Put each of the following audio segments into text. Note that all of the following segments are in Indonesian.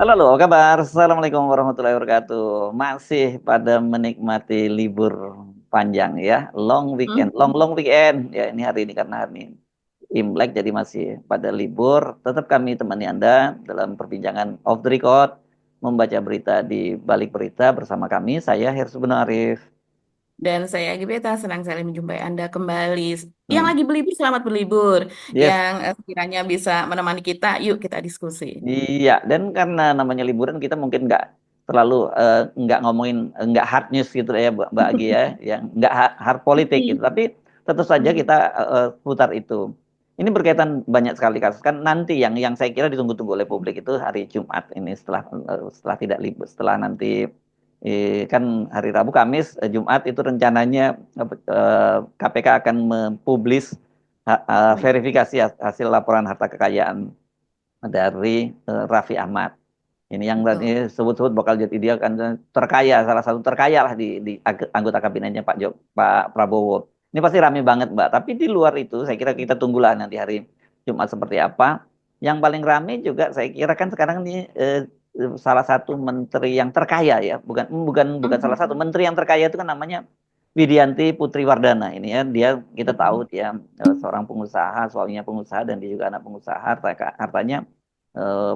Halo, halo, apa kabar? Assalamualaikum warahmatullahi wabarakatuh. Masih pada menikmati libur panjang ya, long weekend, Hmm. long weekend. Ya, ini hari ini karena hari ini Imlek jadi masih pada libur. Tetap kami temani Anda dalam perbincangan off the record, membaca berita di balik berita bersama kami. Saya Hersu Arif. Dan saya Gibeta, senang sekali menjumpai Anda kembali. Yang Hmm. lagi berlibur, selamat berlibur. Yes. Yang sekiranya bisa menemani kita, yuk kita diskusi. Iya, dan karena namanya liburan kita mungkin nggak terlalu nggak ngomongin nggak hard news gitu ya Mbak Agi ya, yang nggak hard politik gitu. Hmm. Tapi tentu saja Hmm. kita putar itu. Ini berkaitan banyak sekali kasus kan nanti yang saya kira ditunggu-tunggu oleh publik itu hari Jumat ini setelah tidak libur setelah nanti kan hari Rabu Kamis Jumat itu rencananya KPK akan mempublis verifikasi hasil laporan harta kekayaan dari Raffi Ahmad. Ini yang Betul. sebut-sebut bakal jadi dia kan terkaya, salah satu terkaya lah di anggota kabinetnya Pak Prabowo. Ini pasti rame banget Mbak. Tapi di luar itu saya kira kita tunggulah nanti hari Jumat seperti apa. Yang paling rame juga saya kira kan sekarang ini salah satu menteri yang terkaya ya, bukan bukan bukan salah satu Hmm. menteri yang terkaya itu kan namanya Widianti Putri Wardana. Ini ya dia kita tahu Betul. dia seorang pengusaha, suaminya pengusaha dan dia juga anak pengusaha, hartanya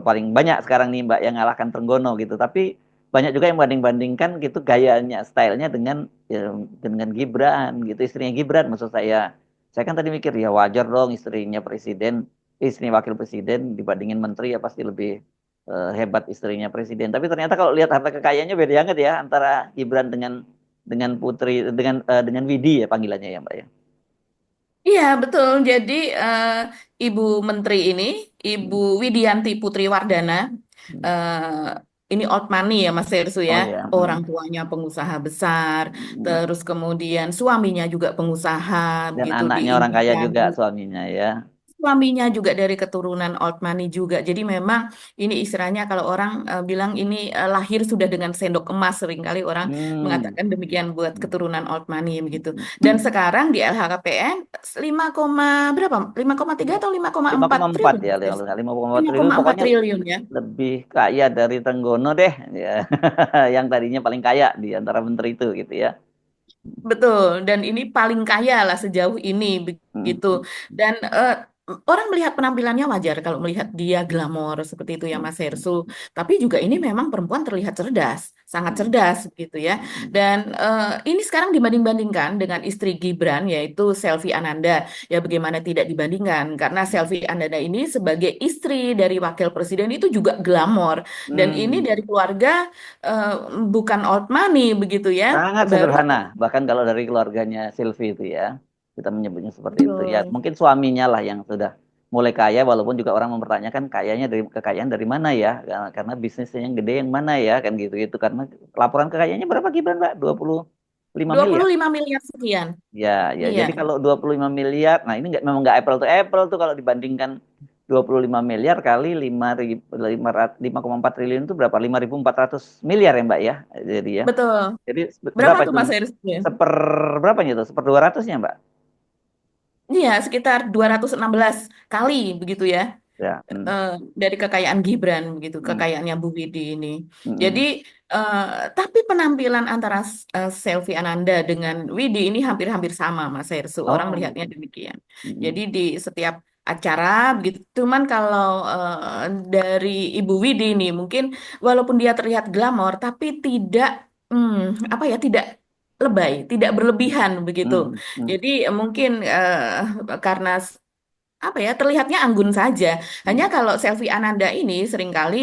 paling banyak sekarang nih Mbak yang ngalahkan Trenggono gitu. Tapi banyak juga yang banding-bandingkan gitu gayanya, stylenya dengan Gibran gitu, istrinya Gibran maksud saya. Saya kan tadi mikir ya wajar dong istrinya presiden, istri wakil presiden dibandingin menteri ya pasti lebih hebat istrinya presiden. Tapi ternyata kalau lihat harta kekayaannya beda banget ya antara Gibran dengan Putri dengan Widi ya panggilannya ya Mbak ya. Iya, betul. Jadi Ibu Menteri ini, Ibu Hmm. Widianti Putri Wardana, Hmm. ini old money ya Mas Hersu ya. Oh ya. Orang Hmm. tuanya pengusaha besar, Hmm. terus kemudian suaminya juga pengusaha, Dan begitu anaknya orang kaya diinginkan. juga suaminya ya. Suaminya juga dari keturunan old money juga. Jadi memang ini istilahnya kalau orang bilang ini lahir sudah dengan sendok emas. Seringkali orang Hmm. mengatakan demikian buat keturunan old money begitu. Dan Hmm. sekarang di LHKPN 5, berapa? 5,3 atau lima koma lima empat koma empat triliun? ya, 5,4 lima triliun koma empat pokoknya triliun ya. lebih kaya dari Trenggono deh ya. Yang tadinya paling kaya di antara menteri itu gitu ya. Betul, dan ini paling kaya lah sejauh ini Hmm. begitu. Dan orang melihat penampilannya wajar kalau melihat dia glamor seperti itu ya Hmm. Mas Hersu. Tapi juga ini memang perempuan terlihat cerdas, sangat Hmm. cerdas gitu ya. Hmm. Dan ini sekarang dibanding-bandingkan dengan istri Gibran yaitu Selvi Ananda. Ya bagaimana tidak dibandingkan? Karena Selvi Ananda ini sebagai istri dari wakil presiden itu juga glamor. Dan ini Hmm. dari keluarga eh, bukan old money begitu ya. Sangat Baru sederhana, bahkan kalau dari keluarganya Silvi itu ya, kita menyebutnya seperti itu ya. betul. Mungkin suaminya lah yang sudah mulai kaya, walaupun juga orang mempertanyakan kekayaan dari mana ya, karena bisnisnya yang gede yang mana ya, kan gitu itu. Karena laporan kekayaannya berapa Gibran Mbak? 25 dua miliar. puluh lima miliar sekian. Ya, ya. Iya, Jadi kalau 25 miliar, nah ini memang nggak apple to apple tuh kalau dibandingkan 25 miliar kali 5,4 triliun itu berapa? 5.400 miliar ya Mbak ya. Ya. betul. Jadi Berapa berapa tuh itu? Mas Heris? Seper berapanya itu? Seper 200-nya Mbak? Iya, sekitar 216 kali begitu ya. Ya. Hmm. eh, dari kekayaan Gibran begitu, Hmm. kekayaannya Bu Widi ini. Jadi Hmm. eh, tapi penampilan antara Selvi Ananda dengan Widi ini hampir-hampir sama Mas Hersu. Orang Oh. melihatnya demikian. Hmm. Jadi di setiap acara begitu, cuman kalau dari Ibu Widi ini mungkin walaupun dia terlihat glamor tapi tidak apa ya, tidak lebay, tidak berlebihan begitu. Hmm. Hmm. Jadi mungkin karena apa ya, terlihatnya anggun saja. Hanya Hmm. kalau Selvi Ananda ini seringkali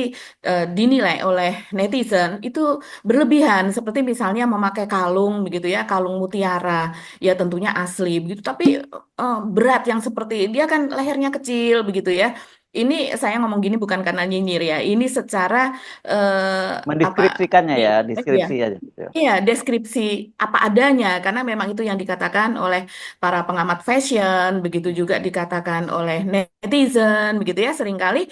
dinilai oleh netizen itu berlebihan, seperti misalnya memakai kalung begitu ya, kalung mutiara, ya tentunya asli begitu, tapi berat yang seperti dia kan lehernya kecil begitu ya. Ini saya ngomong gini bukan karena nyinyir ya, ini secara apa? Mendeskripsikannya ya, Iya, deskripsi aja gitu. iya, deskripsi apa adanya, karena memang itu yang dikatakan oleh para pengamat fashion, begitu juga dikatakan oleh netizen, begitu ya. Seringkali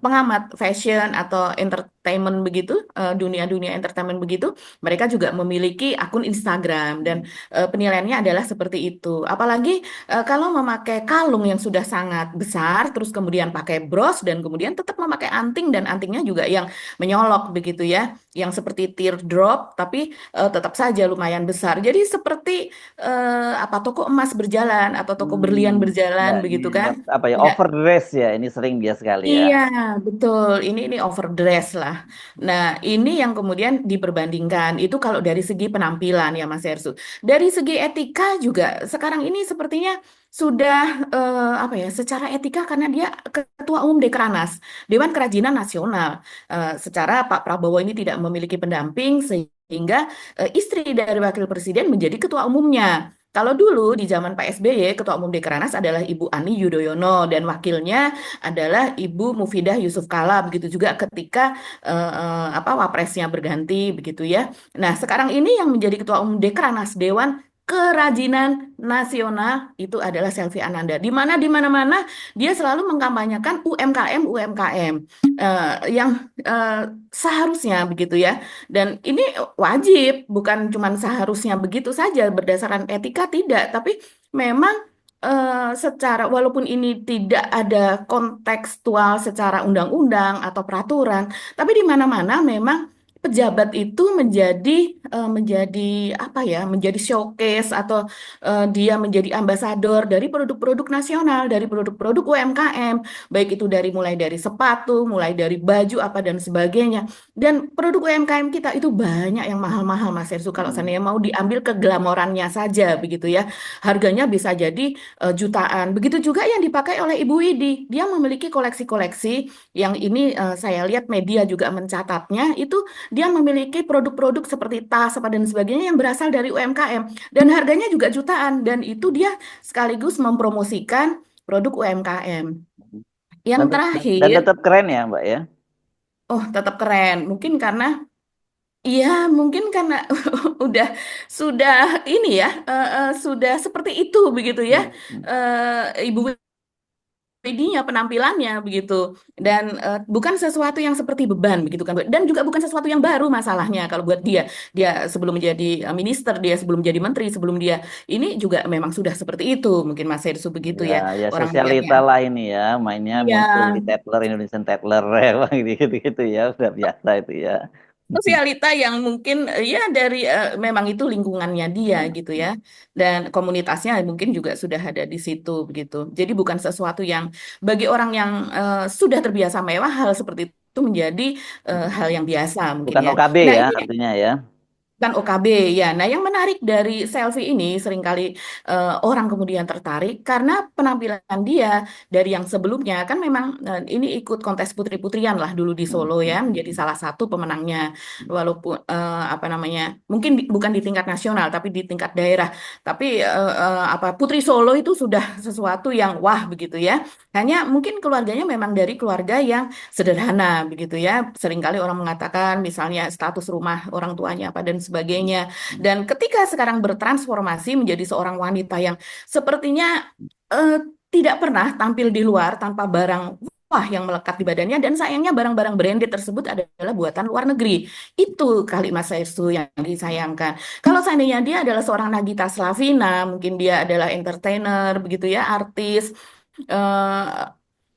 pengamat fashion atau entertainment begitu, dunia-dunia entertainment begitu, mereka juga memiliki akun Instagram dan penilaiannya adalah seperti itu. Apalagi kalau memakai kalung yang sudah sangat besar, terus kemudian memakai bros dan kemudian tetap memakai anting dan antingnya juga yang menyolok begitu ya, yang seperti teardrop tapi tetap saja lumayan besar. Jadi seperti apa toko emas berjalan atau toko berlian berjalan Ya, ini begitu kan? apa ya, Nggak. overdress ya, ini sering dia sekali ya. Iya, betul. Ini overdress lah. Nah, ini yang kemudian diperbandingkan. Itu kalau dari segi penampilan ya, Mas Ersu. Dari segi etika juga sekarang ini sepertinya sudah apa ya? Secara etika karena dia Ketua Umum Dekranas, Dewan Kerajinan Nasional. Secara Pak Prabowo ini tidak memiliki pendamping sehingga istri dari Wakil Presiden menjadi Ketua Umumnya. Kalau dulu di zaman Pak SBY, Ketua Umum Dekranas adalah Ibu Ani Yudhoyono dan wakilnya adalah Ibu Mufidah Yusuf Kala, begitu juga ketika apa wapresnya berganti begitu ya. Nah, sekarang ini yang menjadi Ketua Umum Dekranas Dewan Kerajinan Nasional itu adalah Selvi Ananda. Di mana-mana dia selalu mengkampanyekan UMKM UMKM yang seharusnya begitu ya. Dan ini wajib, bukan cuma seharusnya begitu saja berdasarkan etika tidak, tapi memang secara walaupun ini tidak ada kontekstual secara undang-undang atau peraturan, tapi di mana-mana memang pejabat itu menjadi apa ya, menjadi showcase atau dia menjadi ambasador dari produk-produk nasional, dari produk-produk UMKM, baik itu mulai dari sepatu, mulai dari baju apa dan sebagainya. Dan produk UMKM kita itu banyak yang mahal-mahal Mas Ersu kalau Hmm. seandainya mau diambil keglamorannya saja begitu ya. Harganya bisa jadi jutaan. Begitu juga yang dipakai oleh Ibu Widi. Dia memiliki koleksi-koleksi yang ini saya lihat media juga mencatatnya itu dia memiliki produk-produk seperti tas apa dan sebagainya yang berasal dari UMKM dan harganya juga jutaan dan itu dia sekaligus mempromosikan produk UMKM. Yang Dan terakhir, tetap keren ya, Mbak ya. oh tetap keren. Mungkin karena iya, mungkin karena udah sudah ini ya, sudah seperti itu begitu ya, Hmm. Hmm. Ibu Widinya penampilannya begitu dan bukan sesuatu yang seperti beban begitu kan dan juga bukan sesuatu yang baru masalahnya kalau buat dia sebelum menjadi minister, dia sebelum menjadi menteri, sebelum dia ini juga memang sudah seperti itu mungkin Mas Hersu begitu Ya, ya ya orang sosialita lihatnya. lah ini ya, mainnya Iya, muncul di Tatler, Indonesian Tatler, ya, gitu-gitu ya, udah biasa itu ya. sosialita yang mungkin ya dari memang itu lingkungannya dia gitu ya dan komunitasnya mungkin juga sudah ada di situ begitu. Jadi bukan sesuatu yang bagi orang yang sudah terbiasa mewah hal seperti itu menjadi hal yang biasa mungkin Bukan ya. OKB Nah, ya ini artinya ya. kan OKB ya. Nah, yang menarik dari selfie ini seringkali orang kemudian tertarik karena penampilan dia dari yang sebelumnya kan memang ini ikut kontes putri-putrian lah dulu di Hmm. Solo Hmm. ya menjadi salah satu pemenangnya walaupun apa namanya mungkin bukan di tingkat nasional tapi di tingkat daerah. Tapi apa Putri Solo itu sudah sesuatu yang wah begitu ya. Hanya mungkin keluarganya memang dari keluarga yang sederhana begitu ya. Seringkali orang mengatakan misalnya status rumah orang tuanya apa dan sebagainya. Dan ketika sekarang bertransformasi menjadi seorang wanita yang sepertinya eh, tidak pernah tampil di luar tanpa barang wah yang melekat di badannya dan sayangnya barang-barang branded tersebut adalah buatan luar negeri. Itu kalimat saya itu yang disayangkan. Kalau seandainya dia adalah seorang Nagita Slavina, mungkin dia adalah entertainer begitu ya, artis eh,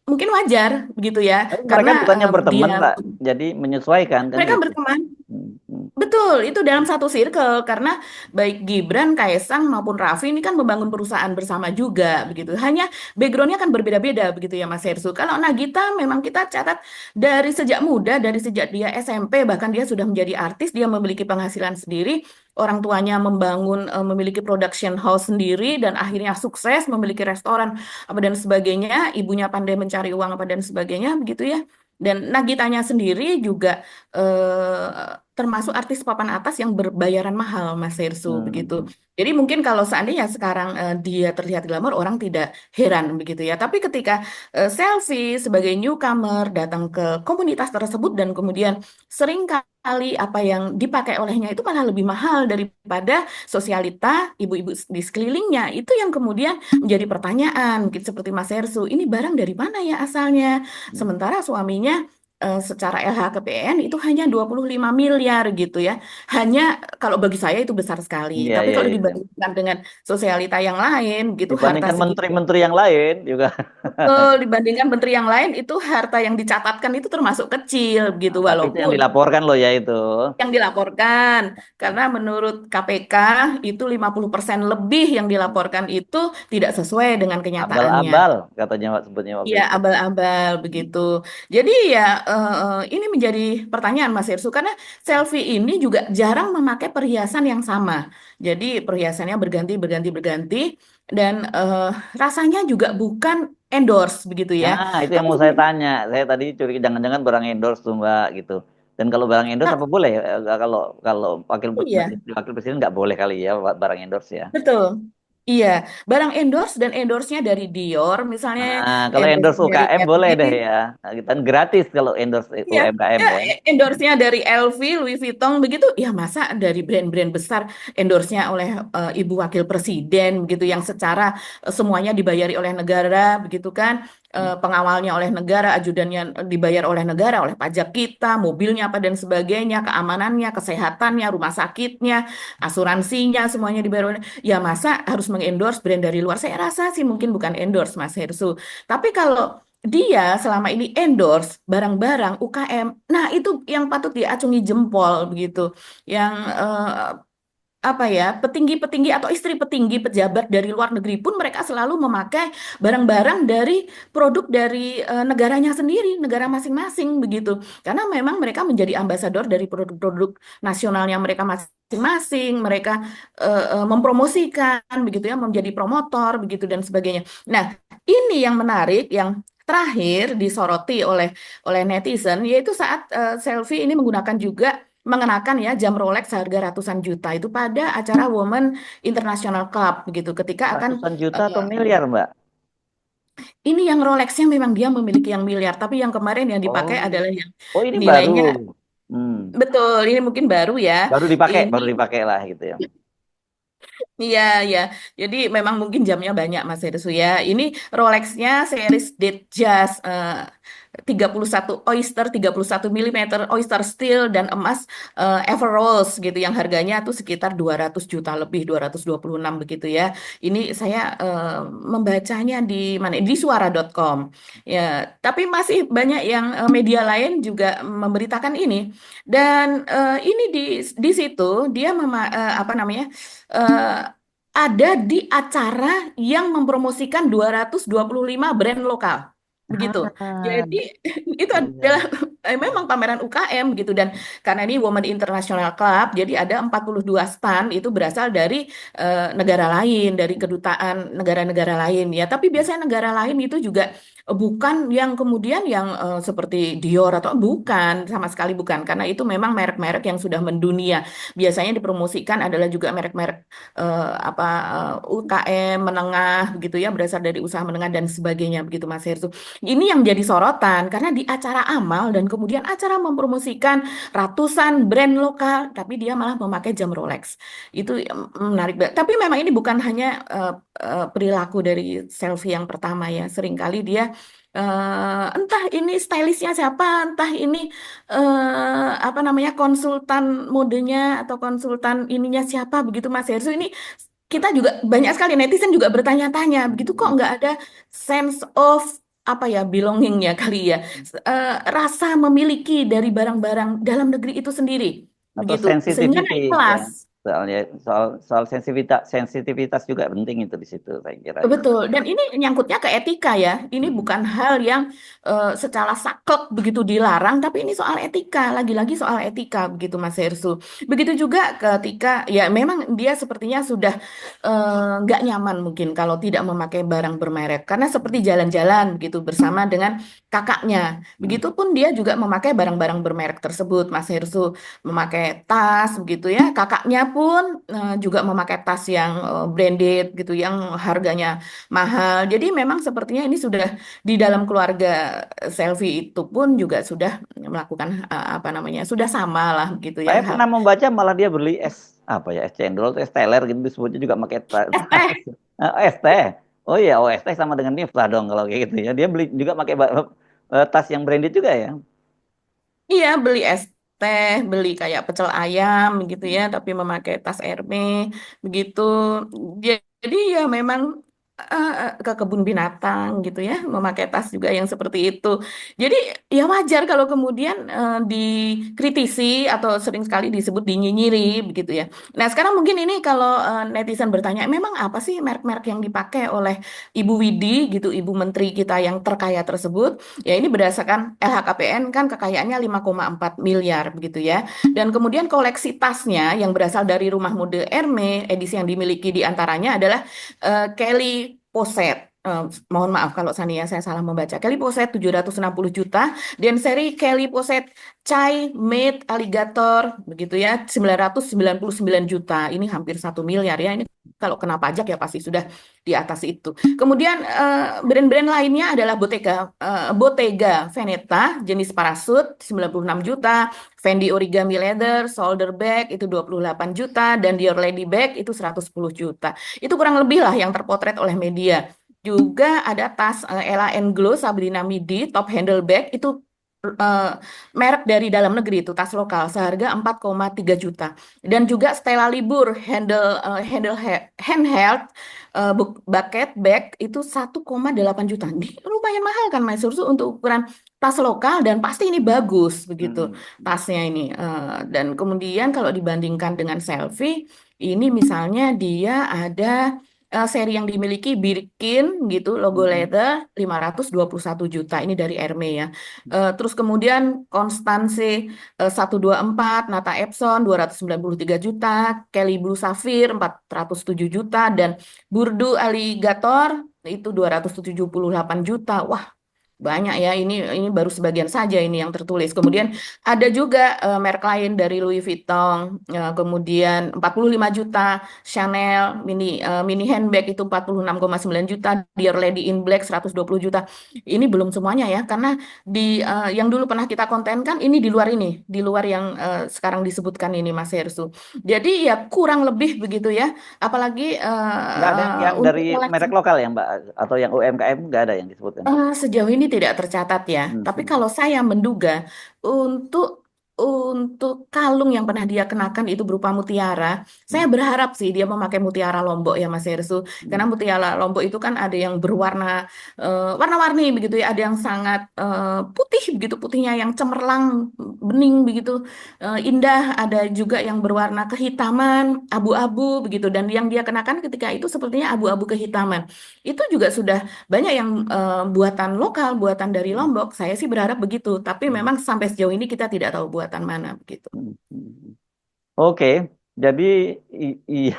mungkin wajar begitu ya Tapi karena mereka bukannya dia berteman, Mbak. Jadi menyesuaikan kan mereka gitu. berteman. Hmm. Hmm. Betul, itu dalam satu circle karena baik Gibran, Kaesang maupun Raffi ini kan membangun perusahaan bersama juga begitu. Hanya backgroundnya kan berbeda-beda begitu ya Mas Hersu. Kalau Nagita memang kita catat dari sejak muda, dari sejak dia SMP bahkan dia sudah menjadi artis, dia memiliki penghasilan sendiri, orang tuanya membangun memiliki production house sendiri dan akhirnya sukses memiliki restoran apa dan sebagainya. Ibunya pandai mencari uang apa dan sebagainya begitu ya. Dan Nagitanya sendiri juga termasuk artis papan atas yang berbayaran mahal, Mas Hersu, begitu. Hmm. Jadi mungkin kalau seandainya sekarang dia terlihat glamor, orang tidak heran begitu ya. Tapi ketika selfie sebagai newcomer datang ke komunitas tersebut dan kemudian sering kali apa yang dipakai olehnya itu malah lebih mahal daripada sosialita ibu-ibu di sekelilingnya. Itu yang kemudian menjadi pertanyaan, mungkin seperti Mas Hersu, ini barang dari mana ya asalnya? Hmm. Sementara suaminya secara LHKPN itu hanya 25 miliar gitu ya. Hanya kalau bagi saya itu besar sekali. Iya, Tapi iya, kalau iya. dibandingkan dengan sosialita yang lain gitu harta Dibandingkan segitu. menteri-menteri yang lain juga. Betul, dibandingkan menteri yang lain itu harta yang dicatatkan itu termasuk kecil gitu Tapi itu yang walaupun dilaporkan loh ya itu. yang dilaporkan karena menurut KPK itu 50% lebih yang dilaporkan itu tidak sesuai dengan kenyataannya. Abal-abal katanya Pak sebutnya waktu Ya, itu. abal-abal begitu. Jadi ya ini menjadi pertanyaan Mas Irsu karena selfie ini juga jarang memakai perhiasan yang sama. Jadi perhiasannya berganti, berganti, berganti dan rasanya juga bukan endorse begitu ya. Nah, itu yang Tapi mau saya tanya. Saya tadi curiga jangan-jangan barang endorse tuh Mbak gitu. Dan kalau barang endorse nah, apa boleh ya? Kalau kalau iya. wakil presiden nggak boleh kali ya barang endorse ya. Betul. Iya, barang endorse dan endorse-nya dari Dior, misalnya Nah, kalau endorse endorse dari UKM boleh LV, deh ya. Nah, kita kan gratis kalau endorse iya, UMKM ya, ya. endorse-nya dari LV, Louis Vuitton begitu, ya masa dari brand-brand besar endorse-nya oleh Ibu Wakil Presiden begitu yang secara semuanya dibayari oleh negara begitu kan. Pengawalnya oleh negara, ajudannya dibayar oleh negara, oleh pajak kita, mobilnya apa dan sebagainya, keamanannya, kesehatannya, rumah sakitnya, asuransinya semuanya dibayar oleh. Ya masa harus mengendorse brand dari luar? Saya rasa sih mungkin bukan endorse Mas Hersu. Tapi kalau dia selama ini endorse barang-barang UKM. Nah, itu yang patut diacungi jempol begitu. Yang apa ya, petinggi-petinggi atau istri petinggi pejabat dari luar negeri pun mereka selalu memakai barang-barang dari produk dari negaranya sendiri, negara masing-masing begitu. Karena memang mereka menjadi ambasador dari produk-produk nasionalnya mereka masing-masing, mereka mempromosikan begitu ya, menjadi promotor begitu dan sebagainya. Nah, ini yang menarik yang terakhir disoroti oleh netizen yaitu saat selfie ini menggunakan juga mengenakan ya jam Rolex seharga ratusan juta itu pada acara Women International Club begitu ketika akan Ratusan juta atau eh, miliar, Mbak? ini yang Rolexnya memang dia memiliki yang miliar tapi yang kemarin yang dipakai Oh, adalah yang oh ini baru. nilainya Hmm. betul ini mungkin baru ya ini Baru dipakai lah gitu ya. iya ya jadi memang mungkin jamnya banyak Mas Herusu ya ini Rolexnya series Datejust 31 Oyster 31 milimeter Oyster Steel dan emas Everose gitu yang harganya tuh sekitar 200 juta lebih 226 begitu ya. Ini saya membacanya di mana? Di suara.com. Ya, tapi masih banyak yang media lain juga memberitakan ini dan ini di situ dia apa namanya? eh, ada di acara yang mempromosikan 225 brand lokal. Begitu. Ah, Jadi itu adalah iya. memang pameran UKM gitu dan karena ini Women International Club jadi ada 42 stand itu berasal dari negara lain dari kedutaan negara-negara lain ya tapi biasanya negara lain itu juga bukan yang kemudian yang seperti Dior atau bukan sama sekali bukan karena itu memang merek-merek yang sudah mendunia biasanya dipromosikan adalah juga merek-merek apa UKM menengah begitu ya berasal dari usaha menengah dan sebagainya begitu Mas Hersу ini yang jadi sorotan karena di acara amal dan kemudian acara mempromosikan ratusan brand lokal, tapi dia malah memakai jam Rolex. Itu menarik banget. Tapi memang ini bukan hanya perilaku dari selfie yang pertama ya. Seringkali dia entah ini stylistnya siapa, entah ini apa namanya konsultan modenya atau konsultan ininya siapa begitu Mas Hersu ini kita juga banyak sekali netizen juga bertanya-tanya begitu kok nggak ada sense of apa ya belongingnya kali ya rasa memiliki dari barang-barang dalam negeri itu sendiri Atau begitu sehingga sensitivity naik ya. kelas. Soalnya soal sensitivitas juga penting itu di situ saya kira ya. Betul, dan ini nyangkutnya ke etika ya. Ini Mm-mm. bukan hal yang secara saklek begitu dilarang, tapi ini soal etika, lagi-lagi soal etika begitu Mas Hersu. Begitu juga ketika ya memang dia sepertinya sudah nggak nyaman mungkin kalau tidak memakai barang bermerek, karena seperti jalan-jalan begitu bersama dengan kakaknya. Mm. Begitupun dia juga memakai barang-barang bermerek tersebut, Mas Hersu memakai tas begitu ya. Kakaknya pun juga memakai tas yang branded gitu yang harganya mahal. Jadi memang sepertinya ini sudah di dalam keluarga selfie itu pun juga sudah melakukan apa namanya? Sudah sama lah gitu ya. Saya pernah membaca malah dia beli es apa ya es cendol atau es teler gitu disebutnya juga pakai tas. Eh, Es teh. Oh iya, oh es teh sama dengan Miftah dong kalau kayak gitu ya. Dia beli juga pakai tas yang branded juga ya. Iya, beli es teh, beli kayak pecel ayam gitu ya, tapi memakai tas Hermes begitu. Jadi ya memang ke kebun binatang gitu ya, memakai tas juga yang seperti itu. Jadi ya wajar kalau kemudian dikritisi atau sering sekali disebut dinyinyiri begitu ya. Nah, sekarang mungkin ini kalau netizen bertanya, memang apa sih merek-merek yang dipakai oleh Ibu Widi gitu, Ibu Menteri kita yang terkaya tersebut? Ya ini berdasarkan LHKPN kan kekayaannya 5,4 miliar begitu ya. Dan kemudian koleksi tasnya yang berasal dari rumah mode Hermes, edisi yang dimiliki di antaranya adalah Kelly Posset. Mohon maaf kalau saya salah membaca. Kelly Posset 760 juta dan seri Kelly Posset Chai Made Alligator begitu ya 999 juta. Ini hampir 1 miliar ya. Ini kalau kena pajak ya pasti sudah di atas itu. Kemudian brand-brand lainnya adalah Bottega Veneta jenis parasut 96 juta, Fendi Origami Leather shoulder bag itu 28 juta dan Dior Lady Bag itu 110 juta. Itu kurang lebih lah yang terpotret oleh media. Juga ada tas Ella Glow Sabrina Midi top handle bag itu eh, merek dari dalam negeri itu tas lokal seharga 4,3 juta. Dan juga Stella Libur handheld bucket bag itu 1,8 juta. Ini lumayan mahal kan Mas Sursu untuk ukuran tas lokal dan pasti ini bagus begitu Hmm. tasnya ini. Dan kemudian kalau dibandingkan dengan selfie, ini misalnya dia ada seri yang dimiliki Birkin gitu, logo Hmm. leather 521 juta. Ini dari Hermes ya. Terus kemudian Constance 124, Nata Epson 293 juta, Kelly Blue Sapphire 407 juta, dan Burdu Alligator itu 278 juta. Wah, banyak ya, ini baru sebagian saja ini yang tertulis. Kemudian ada juga merek lain dari Louis Vuitton, kemudian 45 juta, Chanel mini handbag itu 46,9 juta, Dear Lady in Black 120 juta. Ini belum semuanya ya, karena yang dulu pernah kita kontenkan ini di luar ini, di luar yang sekarang disebutkan ini Mas Hersu. Jadi ya kurang lebih begitu ya, apalagi Nggak ada yang untuk dari koleksi. merek lokal ya Mbak, atau yang UMKM nggak ada yang disebutkan. Sejauh ini tidak tercatat ya, Hmm. tapi Hmm. kalau saya menduga untuk untuk kalung yang pernah dia kenakan itu berupa mutiara, saya Hmm. berharap sih dia memakai mutiara Lombok ya Mas Hersu, karena Hmm. mutiara Lombok itu kan ada yang berwarna warna-warni begitu ya, ada yang sangat putih begitu putihnya yang cemerlang bening begitu indah, ada juga yang berwarna kehitaman abu-abu begitu dan yang dia kenakan ketika itu sepertinya abu-abu kehitaman. Itu juga sudah banyak yang buatan lokal, buatan dari Hmm. Lombok. Saya sih berharap begitu, tapi Hmm. memang sampai sejauh ini kita tidak tahu buatan mana begitu. Hmm. Hmm. Oke, jadi iya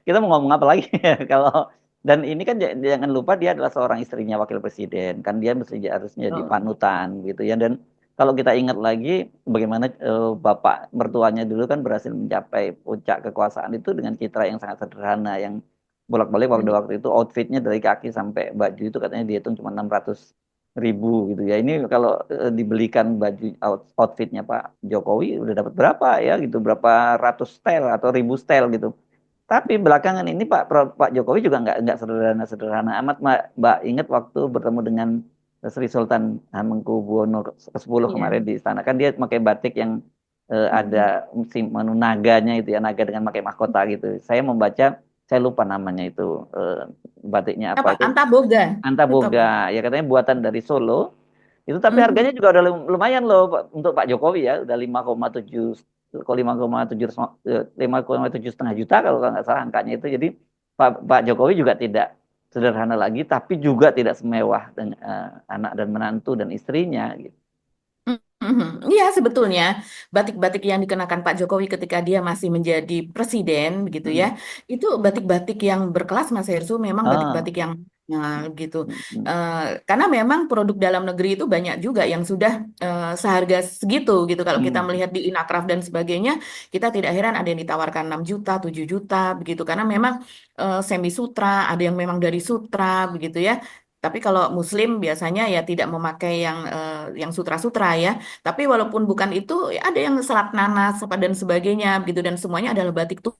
kita mau ngomong apa lagi ya kalau dan ini kan jangan lupa dia adalah seorang istrinya wakil presiden kan dia mesti harusnya jadi Oh, panutan gitu ya dan kalau kita ingat lagi bagaimana bapak mertuanya dulu kan berhasil mencapai puncak kekuasaan itu dengan citra yang sangat sederhana yang bolak-balik waktu hmm, waktu itu outfitnya dari kaki sampai baju itu katanya dihitung cuma 600.000 gitu ya. Ini kalau dibelikan baju outfitnya Pak Jokowi udah dapat berapa ya gitu, berapa ratus style atau ribu style gitu. Tapi belakangan ini Pak Jokowi juga nggak sederhana amat Mbak ingat waktu bertemu dengan Sri Sultan Hamengkubuwono ke-10 kemarin iya. di istana kan dia pakai batik yang ada Hmm, menu naganya itu ya naga dengan pakai mahkota gitu. Saya membaca saya lupa namanya itu eh, batiknya apa Apa? itu Antaboga. Itu Antaboga apa? ya katanya buatan dari Solo itu tapi harganya Mhm. juga udah lumayan loh untuk Pak Jokowi ya udah 5,7 kok 5,7 5,7 setengah juta kalau nggak salah angkanya itu jadi Pak Jokowi juga tidak sederhana lagi tapi juga tidak semewah dengan anak dan menantu dan istrinya gitu. Mhm. Iya, sebetulnya batik-batik yang dikenakan Pak Jokowi ketika dia masih menjadi presiden, begitu ya, Hmm. itu batik-batik yang berkelas, Mas Hersu, memang Ah. batik-batik yang gitu. Hmm. Eh, karena memang produk dalam negeri itu banyak juga yang sudah seharga segitu, gitu. Kalau kita Hmm. melihat di Inakraf dan sebagainya, kita tidak heran ada yang ditawarkan 6 juta, 7 juta, begitu. Karena memang semi sutra, ada yang memang dari sutra, begitu ya. Tapi kalau Muslim biasanya ya tidak memakai yang sutra-sutra ya. Tapi walaupun bukan itu, ya ada yang serat nanas apa dan sebagainya begitu dan semuanya adalah batik tuh.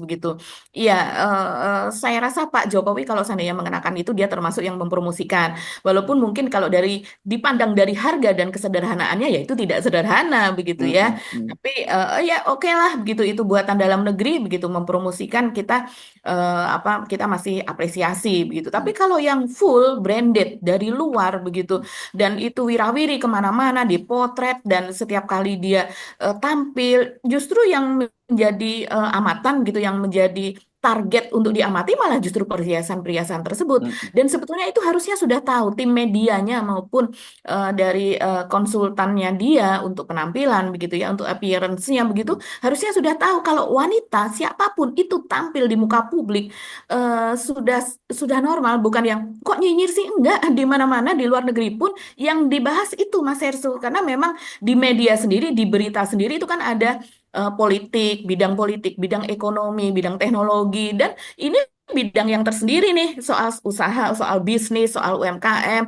begitu. Iya, saya rasa Pak Jokowi kalau seandainya mengenakan itu dia termasuk yang mempromosikan. Walaupun mungkin kalau dipandang dari harga dan kesederhanaannya ya itu tidak sederhana begitu Mm, ya. mm, mm, Tapi ya oke lah begitu itu buatan dalam negeri begitu mempromosikan kita kita masih apresiasi begitu. Tapi mm, kalau yang full branded dari luar begitu dan itu wirawiri kemana-mana dipotret dan setiap kali dia tampil justru yang menjadi amatan gitu yang menjadi target untuk diamati malah justru perhiasan-perhiasan tersebut mm, mm. dan sebetulnya itu harusnya sudah tahu tim medianya maupun dari konsultannya dia untuk penampilan begitu ya untuk appearance-nya begitu harusnya sudah tahu kalau wanita siapapun itu tampil di muka publik sudah normal bukan yang kok nyinyir sih enggak di mana-mana di luar negeri pun yang dibahas itu Mas Hersu karena memang di media sendiri di berita sendiri itu kan ada politik, bidang ekonomi, bidang teknologi, dan ini bidang yang tersendiri nih soal usaha, soal bisnis, soal UMKM,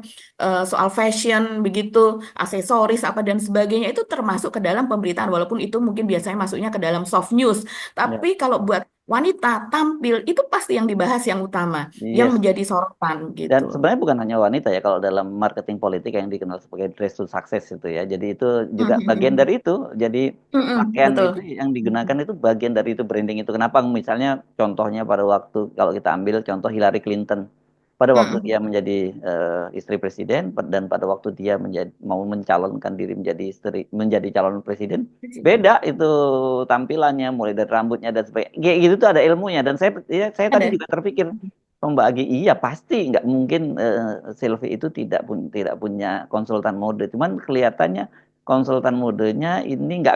soal fashion, begitu, aksesoris apa dan sebagainya itu termasuk ke dalam pemberitaan walaupun itu mungkin biasanya masuknya ke dalam soft news. Ya. Tapi kalau buat wanita tampil itu pasti yang dibahas yang utama, yang Yes. menjadi sorotan gitu. Dan sebenarnya bukan hanya wanita ya kalau dalam marketing politik yang dikenal sebagai dress to success itu ya. Jadi itu juga bagian Mhm. dari itu. Jadi Mhm, pakaian betul. itu yang digunakan itu bagian dari itu branding itu. Kenapa? Misalnya contohnya pada waktu kalau kita ambil contoh Hillary Clinton pada waktu dia Mhm. menjadi istri presiden dan pada waktu dia mau mencalonkan diri menjadi calon presiden beda itu tampilannya mulai dari rambutnya dan sebagainya. Kayak gitu tuh ada ilmunya dan saya tadi Ada. juga terpikir membagi iya pasti nggak mungkin Sylvie itu tidak punya konsultan mode cuman kelihatannya konsultan modenya ini nggak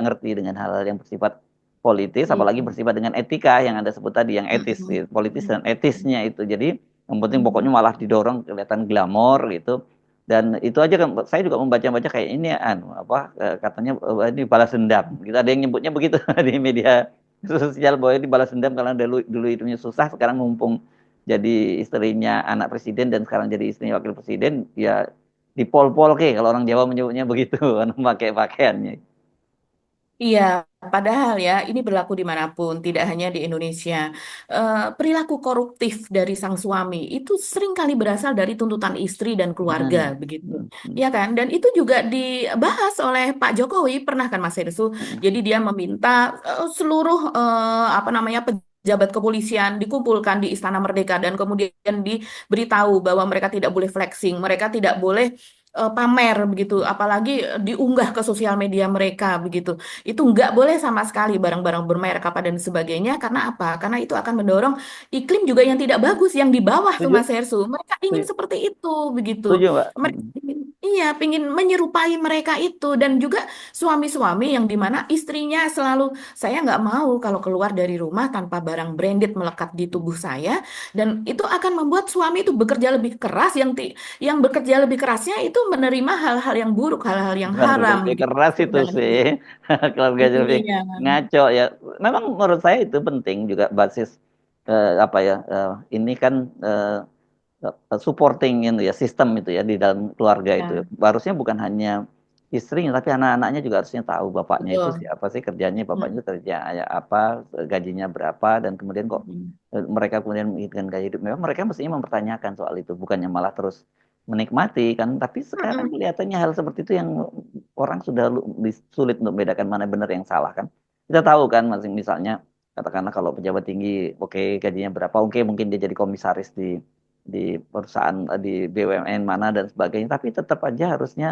ngerti dengan hal-hal yang bersifat politis Iya. apalagi bersifat dengan etika yang Anda sebut tadi yang etis Mhm. politis dan etisnya itu jadi yang penting pokoknya Mhm. malah didorong kelihatan glamor gitu dan itu aja kan saya juga membaca-baca kayak ini apa katanya ini balas dendam gitu ada yang nyebutnya begitu di media sosial bahwa ini balas dendam karena dulu dulu hidupnya susah sekarang mumpung jadi istrinya anak presiden dan sekarang jadi istrinya wakil presiden ya dipol-pol ke kalau orang Jawa menyebutnya begitu memakai pakaiannya. Iya, padahal ya ini berlaku dimanapun, tidak hanya di Indonesia. Perilaku koruptif dari sang suami itu seringkali berasal dari tuntutan istri dan keluarga, Hmm. begitu. Hmm. Hmm. Ya kan? Dan itu juga dibahas oleh Pak Jokowi, pernah kan Mas Herssu? Hmm. Jadi dia meminta seluruh apa namanya pejabat kepolisian dikumpulkan di Istana Merdeka dan kemudian diberitahu bahwa mereka tidak boleh flexing, mereka tidak boleh pamer begitu, apalagi diunggah ke sosial media mereka begitu. Itu nggak boleh sama sekali barang-barang bermerek apa dan sebagainya. Karena apa? Karena itu akan mendorong iklim juga yang tidak bagus yang di bawah tuh Setuju? Mas Hersu. Mereka ingin Setuju, seperti itu begitu. setuju Mbak. Mereka iya, ingin menyerupai mereka itu dan juga suami-suami yang dimana istrinya selalu saya nggak mau kalau keluar dari rumah tanpa barang branded melekat di tubuh saya dan itu akan membuat suami itu bekerja lebih keras yang bekerja lebih kerasnya itu menerima hal-hal yang buruk, hal-hal yang Bukan kerja haram lebih gitu. keras Masuk itu dalam sih hidup. keluarga Itu lebih dia. ngaco ya memang menurut saya itu penting juga basis apa ya ini kan supporting itu ya sistem itu ya di dalam keluarga itu Ya, harusnya bukan hanya istrinya tapi anak-anaknya juga harusnya tahu bapaknya itu betul. siapa sih kerjanya bapaknya Mm, itu kerja ya apa gajinya berapa dan kemudian kok mm, mereka kemudian menginginkan gaya hidup memang mereka mestinya mempertanyakan soal itu bukannya malah terus menikmati kan tapi sekarang mm. kelihatannya hal seperti itu yang orang sudah sulit untuk membedakan mana benar yang salah kan kita tahu kan masing misalnya katakanlah kalau pejabat tinggi oke gajinya berapa oke mungkin dia jadi komisaris di perusahaan di BUMN mana dan sebagainya tapi tetap aja harusnya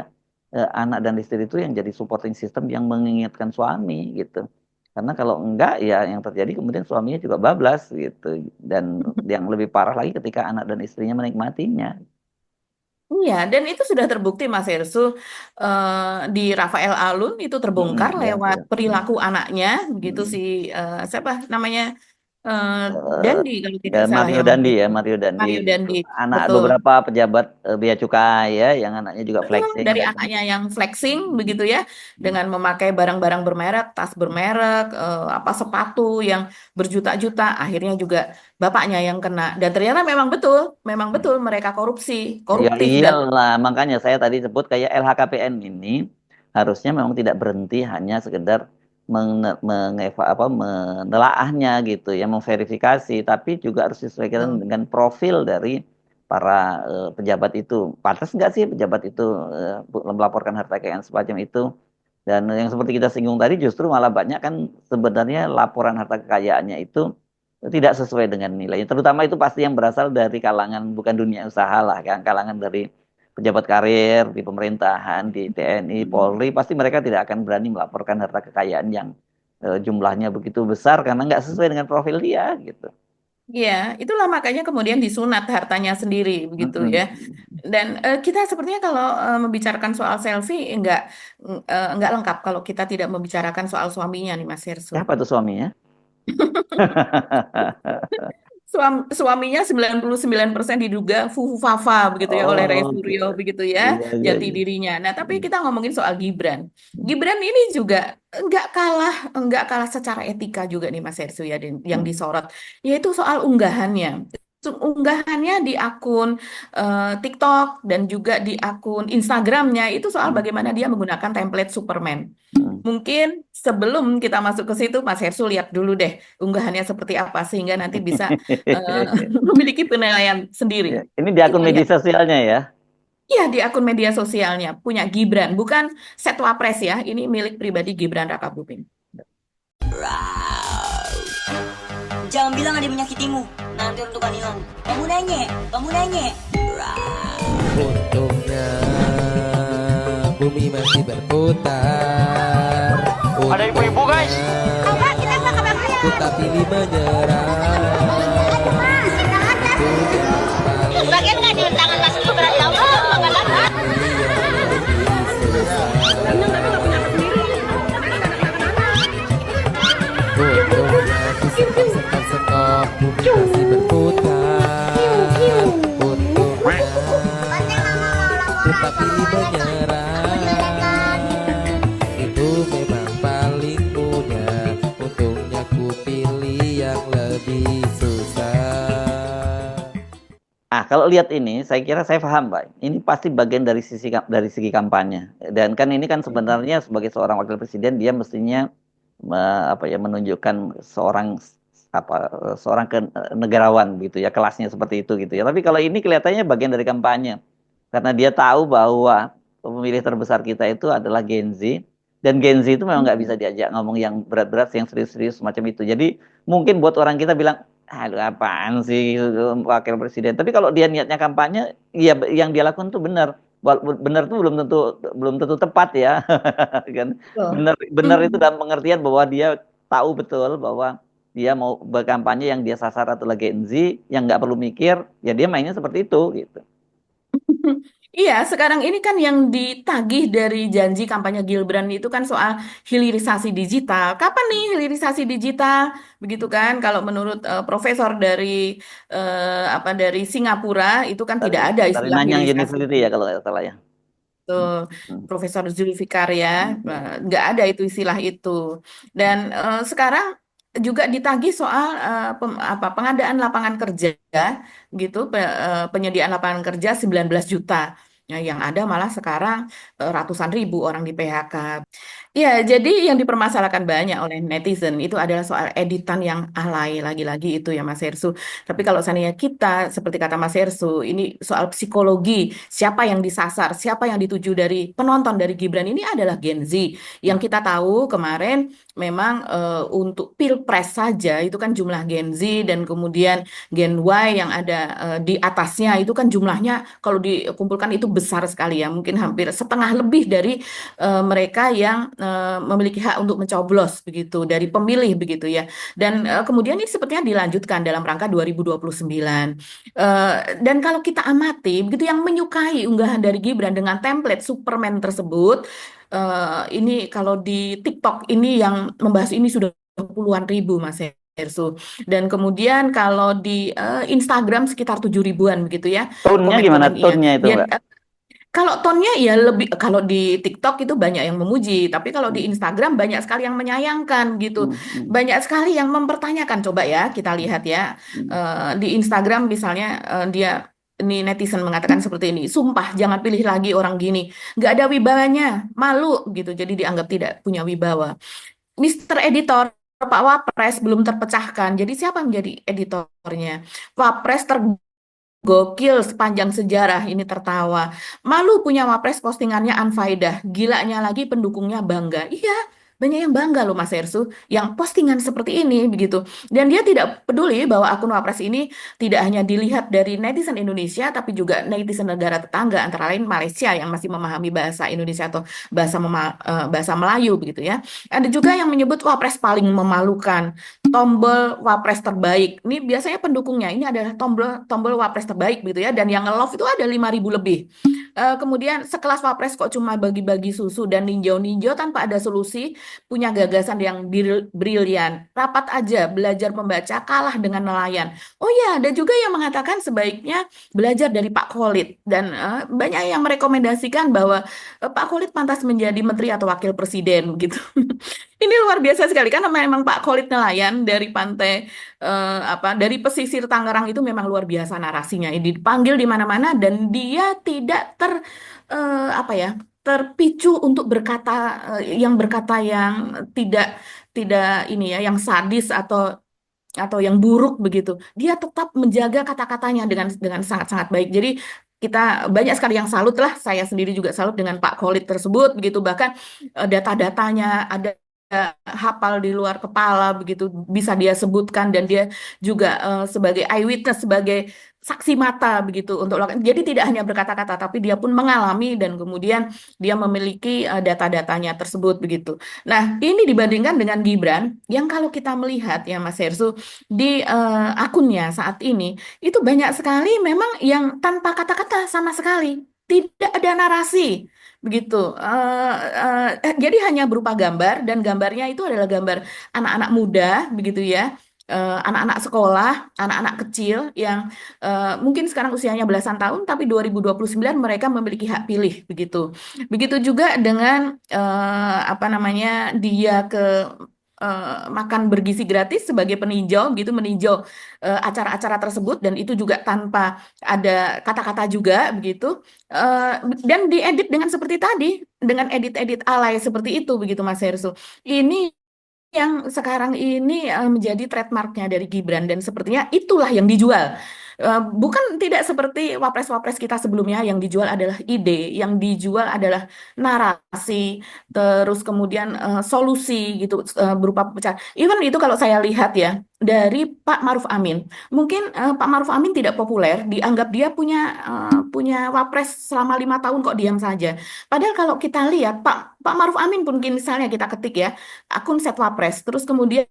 anak dan istri itu yang jadi supporting system yang mengingatkan suami gitu karena kalau enggak ya yang terjadi kemudian suaminya juga bablas gitu dan yang lebih parah lagi ketika anak dan istrinya menikmatinya. Iya, dan itu sudah terbukti Mas Hersu di Rafael Alun itu terbongkar Mm-mm, ya, lewat ya. perilaku anaknya, begitu si Mm. siapa namanya eh, Eh, Dandi kalau tidak salah Mario yang Dandi waktu ya itu. Mario Dandi Mario itu Dandi, anak betul. beberapa pejabat bea cukai ya yang anaknya juga Betul, flexing dari dan anaknya yang flexing mm, begitu ya, mm, dengan memakai barang-barang bermerek, tas bermerek, apa sepatu yang berjuta-juta, akhirnya juga bapaknya yang kena. Dan ternyata memang mm. betul mereka korupsi, Ya koruptif dan iyalah, makanya saya tadi sebut kayak LHKPN ini harusnya memang tidak berhenti hanya sekedar menelaahnya gitu ya, memverifikasi, tapi juga harus disesuaikan Betul. dengan profil dari para pejabat itu. Pantas nggak sih pejabat itu melaporkan harta kekayaan semacam itu? Dan yang seperti kita singgung tadi justru malah banyak kan sebenarnya laporan harta kekayaannya itu tidak sesuai dengan nilainya. Terutama itu pasti yang berasal dari kalangan bukan dunia usaha lah, kan kalangan dari pejabat karir di pemerintahan, di TNI, Mm. Polri, pasti mereka tidak akan berani melaporkan harta kekayaan yang jumlahnya begitu besar karena nggak sesuai dengan profil dia gitu. Iya, itulah makanya kemudian disunat hartanya sendiri begitu ya. Mm-mm. Dan kita sepertinya kalau membicarakan soal selfie enggak lengkap kalau kita tidak membicarakan soal suaminya nih Mas Hersu. Siapa tuh suaminya? Suaminya 99% diduga fufu fafa begitu ya oleh Ray Oh, oke. Suryo begitu ya, Iya, iya, jati iya. dirinya. Nah, tapi Mm. kita ngomongin soal Gibran. Mm. Gibran ini juga enggak kalah secara etika juga nih Mas Hersu ya yang Mm. disorot, yaitu soal unggahannya. Unggahannya di akun TikTok dan juga di akun Instagramnya itu soal Mm. bagaimana dia menggunakan template Superman. Mm. Mungkin sebelum kita masuk ke situ, Mas Hersu lihat dulu deh unggahannya seperti apa sehingga nanti bisa eh, memiliki penilaian sendiri. Ya, ini di Kita akun media lihat. sosialnya ya. Iya, di akun media sosialnya punya Gibran, bukan Set Wapres ya. Ini milik pribadi Gibran Rakabuming. Jangan bilang ada yang menyakitimu. Nanti tentukan hilang. Kamu nanya, kamu nanya. Untungnya bumi masih berputar. Ada ibu-ibu guys. Ku tak pilih menyerah. Bagian nggak di tangan Mas Gibran tahu? Untungnya ku sekar-sekar bumi masih berputar. Untungnya ku tak pilih menyerah. Itu memang paling mudah. Untungnya ku pilih yang lebih susah. Kalau lihat ini, saya kira saya paham, Pak. Ini pasti bagian dari segi kampanye. Dan kan ini kan sebenarnya sebagai seorang wakil presiden dia mestinya menunjukkan seorang negarawan gitu ya, kelasnya seperti itu gitu ya. Tapi kalau ini kelihatannya bagian dari kampanye. Karena dia tahu bahwa pemilih terbesar kita itu adalah Gen Z, dan Gen Z itu memang nggak bisa diajak ngomong yang berat-berat, yang serius-serius semacam itu. Jadi mungkin buat orang kita bilang, aduh apaan sih wakil presiden. Tapi kalau dia niatnya kampanye, ya yang dia lakukan tuh benar. Benar tuh belum tentu tepat ya, kan? Betul. Benar benar itu Hmm. dalam pengertian bahwa dia tahu betul bahwa dia mau berkampanye yang dia sasar adalah Gen Z, yang nggak perlu mikir, ya dia mainnya seperti itu gitu. Iya, sekarang ini kan yang ditagih dari janji kampanye Gibran itu kan soal hilirisasi digital. Kapan nih hilirisasi digital? Begitu kan? Kalau menurut profesor dari Singapura itu kan Dari tidak ada dari istilah Nanyang hilirisasi. University ya kalau nggak salah ya. Betul, Hmm. Profesor Zulfikar ya, Hmm. nggak ada itu istilah itu. Dan sekarang juga ditagih soal pengadaan lapangan kerja, gitu, penyediaan lapangan kerja 19 juta. Ya, yang ada malah sekarang ratusan ribu orang di PHK. Ya, jadi yang dipermasalahkan banyak oleh netizen itu adalah soal editan yang alay lagi-lagi itu ya Mas Hersu. Tapi kalau seandainya kita, seperti kata Mas Hersu, ini soal psikologi, siapa yang disasar, siapa yang dituju dari penonton dari Gibran ini adalah Gen Z. Yang kita tahu kemarin memang untuk Pilpres saja itu kan jumlah Gen Z dan kemudian Gen Y yang ada di atasnya itu kan jumlahnya kalau dikumpulkan itu besar sekali ya. Mungkin hampir setengah lebih dari mereka yang memiliki hak untuk mencoblos begitu dari pemilih begitu ya. Dan kemudian ini sepertinya dilanjutkan dalam rangka 2029. Dan kalau kita amati begitu yang menyukai unggahan dari Gibran dengan template Superman tersebut, ini kalau di TikTok ini yang membahas ini sudah puluhan ribu Mas Hersu. Dan kemudian kalau di Instagram sekitar 7 ribuan begitu ya Tone-nya gimana? komen-komennya. Tone-nya itu, Dia Mbak. kalau tonnya ya lebih, kalau di TikTok itu banyak yang memuji, tapi kalau di Hmm. Instagram banyak sekali yang menyayangkan gitu. Hmm. Hmm. Banyak sekali yang mempertanyakan. Coba ya kita lihat ya. Hmm. Di Instagram misalnya dia ini netizen mengatakan seperti ini, sumpah jangan pilih lagi orang gini, nggak ada wibawanya, malu gitu, jadi dianggap tidak punya wibawa. Mister Editor, Pak Wapres belum terpecahkan. Jadi siapa yang menjadi editornya? Wapres tergokil sepanjang sejarah ini tertawa. Malu punya Wapres postingannya unfaedah. Gilanya lagi pendukungnya bangga. Iya, banyak yang bangga loh Mas Ersu, yang postingan seperti ini begitu. Dan dia tidak peduli bahwa akun Wapres ini tidak hanya dilihat dari netizen Indonesia, tapi juga netizen negara tetangga, antara lain Malaysia yang masih memahami bahasa Indonesia atau bahasa Melayu begitu ya. Ada juga yang menyebut Wapres paling memalukan, tombol Wapres terbaik. Ini biasanya pendukungnya, ini adalah tombol tombol Wapres terbaik gitu ya. Dan yang nge-love itu ada 5.000 lebih. Kemudian sekelas Wapres kok cuma bagi-bagi susu dan ninjau-ninjau tanpa ada solusi, punya gagasan yang brilian. Rapat aja belajar membaca kalah dengan nelayan. Oh ya, ada juga yang mengatakan sebaiknya belajar dari Pak Khalid dan banyak yang merekomendasikan bahwa Pak Khalid pantas menjadi menteri atau wakil presiden gitu. Ini luar biasa sekali karena memang Pak Khalid nelayan dari pantai dari pesisir Tangerang itu memang luar biasa narasinya. Dipanggil di mana-mana dan dia tidak apa ya, terpicu untuk berkata yang tidak tidak ini ya, yang sadis atau yang buruk begitu. Dia tetap menjaga kata-katanya dengan sangat-sangat baik. Jadi kita banyak sekali yang salut lah. Saya sendiri juga salut dengan Pak Khalid tersebut begitu. Bahkan data-datanya ada hafal di luar kepala begitu bisa dia sebutkan dan dia juga sebagai eyewitness, sebagai saksi mata begitu untuk jadi tidak hanya berkata-kata tapi dia pun mengalami dan kemudian dia memiliki data-datanya tersebut begitu. Nah, ini dibandingkan dengan Gibran yang kalau kita melihat ya Mas Hersu di akunnya saat ini itu banyak sekali memang yang tanpa kata-kata sama sekali, tidak ada narasi begitu. Jadi hanya berupa gambar dan gambarnya itu adalah gambar anak-anak muda begitu ya. Anak-anak sekolah, anak-anak kecil yang mungkin sekarang usianya belasan tahun, tapi 2029 mereka memiliki hak pilih begitu. Begitu juga dengan apa namanya dia ke makan bergizi gratis sebagai peninjau gitu, meninjau acara-acara tersebut dan itu juga tanpa ada kata-kata juga begitu. Dan diedit dengan seperti tadi, dengan edit-edit alay seperti itu begitu Mas Hersu. Ini yang sekarang ini menjadi trademarknya dari Gibran dan sepertinya itulah yang dijual. Bukan tidak seperti wapres-wapres kita sebelumnya yang dijual adalah ide, yang dijual adalah narasi, terus kemudian solusi gitu berupa pemecahan. Even itu kalau saya lihat ya dari Pak Maruf Amin, mungkin Pak Maruf Amin tidak populer, dianggap dia punya wapres selama 5 tahun kok diam saja. Padahal kalau kita lihat Pak Maruf Amin pun mungkin misalnya kita ketik ya akun Setwapres, terus kemudian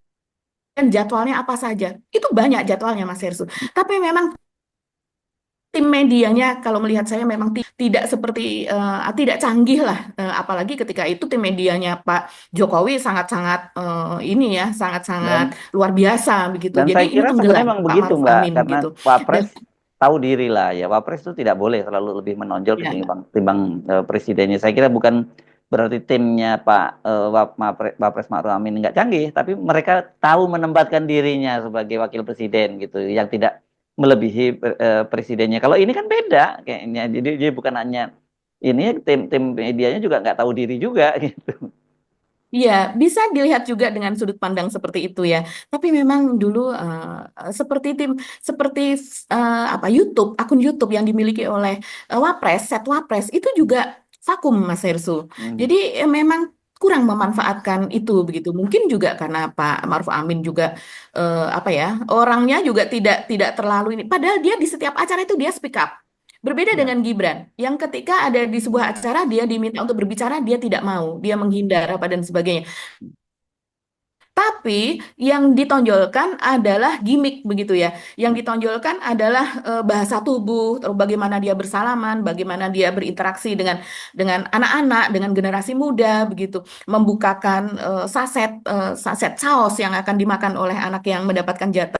jadwalnya apa saja. Itu banyak jadwalnya Mas Hersu. Tapi memang tim medianya kalau melihat saya memang tidak seperti tidak canggih lah. Apalagi ketika itu tim medianya Pak Jokowi sangat-sangat ini ya, sangat-sangat Dan luar biasa begitu. dan saya Jadi ini kira sebenarnya tenggelam memang Pak begitu Maruf Mbak, Amin karena gitu. Dan Wapres tahu diri lah ya. Wapres itu tidak boleh terlalu lebih menonjol ya, ketimbang presidennya. Saya kira bukan berarti timnya Pak Wapres Ma'ruf Amin nggak canggih, tapi mereka tahu menempatkan dirinya sebagai wakil presiden gitu, yang tidak melebihi presidennya. Kalau ini kan beda kayaknya. Jadi bukan hanya ini, tim medianya juga nggak tahu diri juga gitu. iya, bisa dilihat juga dengan sudut pandang seperti itu ya. Tapi memang dulu seperti apa akun YouTube yang dimiliki oleh Wapres, Set Wapres itu juga vakum Mas Hersu. Hmm. Jadi memang kurang memanfaatkan itu begitu. Mungkin juga karena Pak Maruf Amin juga apa ya, orangnya juga tidak terlalu ini. Padahal dia di setiap acara itu dia speak up. Berbeda Ya. dengan Gibran, yang ketika ada di sebuah acara dia diminta untuk berbicara, dia tidak mau, dia menghindar apa dan sebagainya. Tapi yang ditonjolkan adalah gimmick begitu ya. Yang ditonjolkan adalah bahasa tubuh, terus bagaimana dia bersalaman, bagaimana dia berinteraksi dengan anak-anak, dengan generasi muda begitu, membukakan saset saus yang akan dimakan oleh anak yang mendapatkan jatah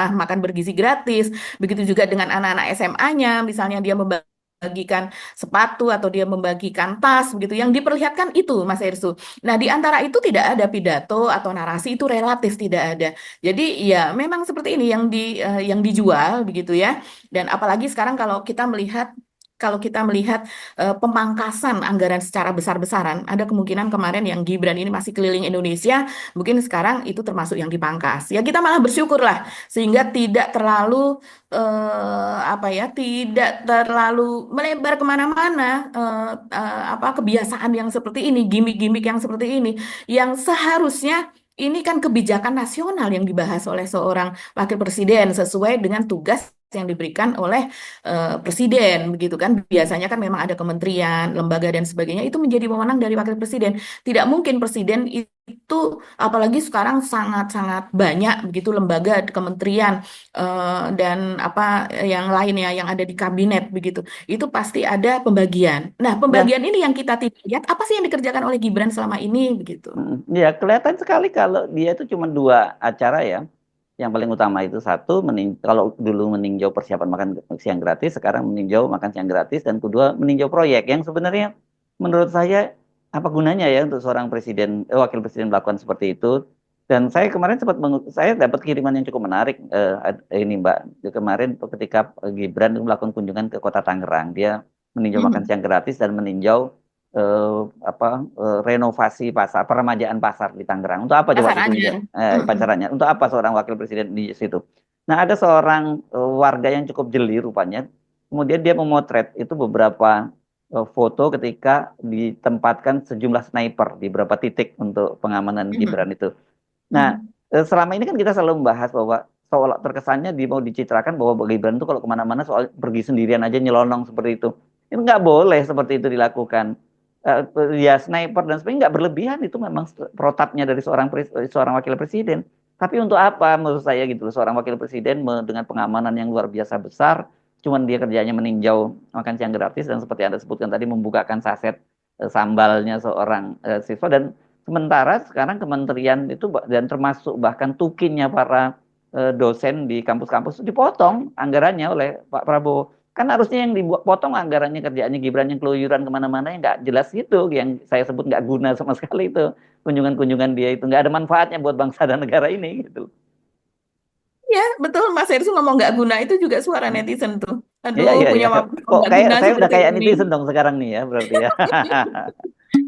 makan bergizi gratis. Begitu juga dengan anak-anak SMA-nya, misalnya dia membagikan sepatu atau dia membagikan tas begitu. Yang diperlihatkan itu Mas Ersu. Nah, di antara itu tidak ada pidato atau narasi, itu relatif tidak ada. Jadi ya memang seperti ini yang dijual begitu ya. Dan apalagi sekarang kalau kita melihat kalau kita melihat pemangkasan anggaran secara besar-besaran, ada kemungkinan kemarin yang Gibran ini masih keliling Indonesia, mungkin sekarang itu termasuk yang dipangkas. Ya kita malah bersyukur lah, sehingga tidak terlalu apa ya, tidak terlalu melebar kemana-mana kebiasaan yang seperti ini, gimmick-gimmick yang seperti ini, yang seharusnya ini kan kebijakan nasional yang dibahas oleh seorang wakil presiden sesuai dengan tugas yang diberikan oleh presiden, begitu kan. Biasanya kan memang ada kementerian, lembaga dan sebagainya itu menjadi wewenang dari wakil presiden. Tidak mungkin presiden itu, apalagi sekarang sangat-sangat banyak begitu lembaga, kementerian dan apa yang lainnya yang ada di kabinet begitu. Itu pasti ada pembagian. Nah, Ya, pembagian ini yang kita tidak lihat apa sih yang dikerjakan oleh Gibran selama ini begitu. ya kelihatan sekali kalau dia itu cuma dua acara ya. Yang paling utama itu satu, kalau dulu meninjau persiapan makan siang gratis, sekarang meninjau makan siang gratis, dan kedua meninjau proyek yang sebenarnya menurut saya apa gunanya ya untuk seorang presiden, wakil presiden melakukan seperti itu. Dan saya kemarin saya dapat kiriman yang cukup menarik ini Mbak. Kemarin ketika Gibran melakukan kunjungan ke Kota Tangerang, dia meninjau makan siang gratis dan meninjau renovasi pasar, peremajaan pasar di Tangerang. Untuk apa coba Pasar ditunjuk? Anyar. Mm-mm. Pacarannya. Untuk apa seorang wakil presiden di situ? Nah, ada seorang warga yang cukup jeli rupanya. Kemudian dia memotret itu beberapa foto ketika ditempatkan sejumlah sniper di beberapa titik untuk pengamanan Mm-mm. Gibran itu. Nah, Mm-mm. selama ini kan kita selalu membahas bahwa seolah terkesannya mau dicitrakan bahwa Gibran itu kalau kemana-mana soal pergi sendirian aja nyelonong seperti itu. Itu nggak boleh seperti itu dilakukan. Eh, ya sniper dan sebagainya nggak berlebihan, itu memang protapnya dari seorang wakil presiden. Tapi untuk apa menurut saya gitu loh, seorang wakil presiden dengan pengamanan yang luar biasa besar, cuman dia kerjanya meninjau makan siang gratis dan seperti Anda sebutkan tadi membukakan saset sambalnya seorang siswa, dan sementara sekarang kementerian itu dan termasuk bahkan tukinnya para dosen di kampus-kampus dipotong anggarannya oleh Pak Prabowo. Kan harusnya yang dipotong anggarannya kerjaannya Gibran yang keluyuran kemana-mana yang nggak jelas itu, yang saya sebut nggak guna sama sekali itu. Kunjungan-kunjungan dia itu nggak ada manfaatnya buat bangsa dan negara ini gitu. Ya, betul Mas Heru ngomong nggak guna itu juga suara Hmm. netizen tuh. Iya, Aduh, iya, iya. punya waktu Kok nggak kayak guna saya udah seperti kayak ini. netizen dong sekarang nih ya berarti ya.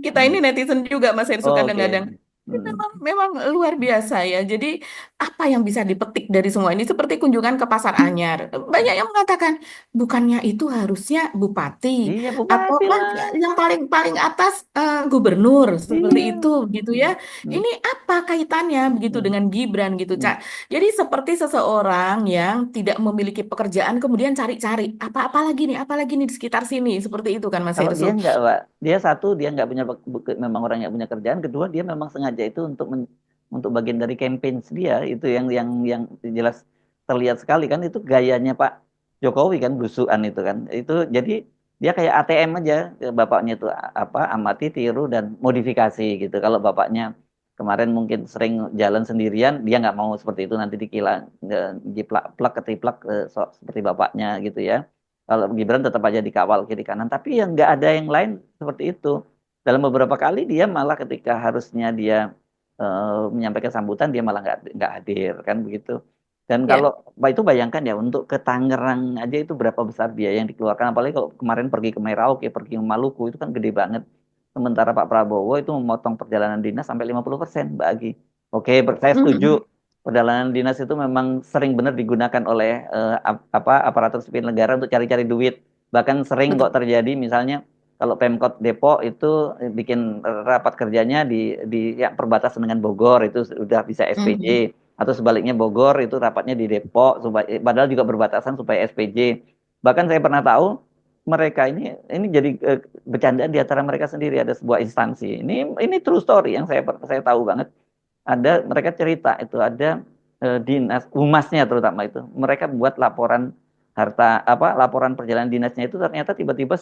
Kita ini netizen juga Mas Heru Oke. kadang-kadang. Ini Hmm. memang luar biasa ya. Jadi apa yang bisa dipetik dari semua ini seperti kunjungan ke Pasar Anyar. Banyak yang mengatakan bukannya itu harusnya bupati Iya, atau bupati lah. yang paling paling atas gubernur seperti Iya. itu gitu ya. Hmm. Ini apa kaitannya begitu Hmm. dengan Gibran gitu, Hmm. Cak. Jadi seperti seseorang yang tidak memiliki pekerjaan kemudian cari-cari apa-apa lagi nih, apa lagi nih di sekitar sini seperti itu kan Mas Kalau Heru. dia enggak, Pak. Dia satu, dia enggak punya memang orang yang punya kerjaan. Kedua, dia memang sengaja itu untuk bagian dari campaign dia, itu yang jelas terlihat sekali kan, itu gayanya Pak Jokowi kan, blusukan itu kan. Itu jadi dia kayak ATM aja, bapaknya itu apa, amati, tiru dan modifikasi gitu. Kalau bapaknya kemarin mungkin sering jalan sendirian, dia nggak mau seperti itu, nanti dikira jiplak plak ketiplak seperti bapaknya gitu ya. Kalau Gibran tetap aja dikawal kiri kanan, tapi yang nggak ada yang lain seperti itu. Dalam beberapa kali dia malah ketika harusnya dia menyampaikan sambutan, dia malah nggak hadir kan begitu. Dan Ya. kalau itu bayangkan ya, untuk ke Tangerang aja itu berapa besar biaya yang dikeluarkan, apalagi kalau kemarin pergi ke Merauke, pergi ke Maluku, itu kan gede banget. Sementara Pak Prabowo itu memotong perjalanan dinas sampai 50%, Mbak Agi. Oke, saya Mhm. setuju. Perjalanan dinas itu memang sering benar digunakan oleh aparatur sipil negara untuk cari-cari duit. Bahkan sering kok Betul. terjadi misalnya kalau Pemkot Depok itu bikin rapat kerjanya di ya, perbatasan dengan Bogor, itu sudah bisa Mhm. SPJ, atau sebaliknya Bogor itu rapatnya di Depok supaya padahal juga berbatasan supaya SPJ. Bahkan saya pernah tahu mereka ini jadi bercandaan di antara mereka sendiri, ada sebuah instansi. Ini true story yang saya tahu banget. Ada mereka cerita itu ada dinas humasnya terutama itu. Mereka buat laporan laporan perjalanan dinasnya itu ternyata tiba-tiba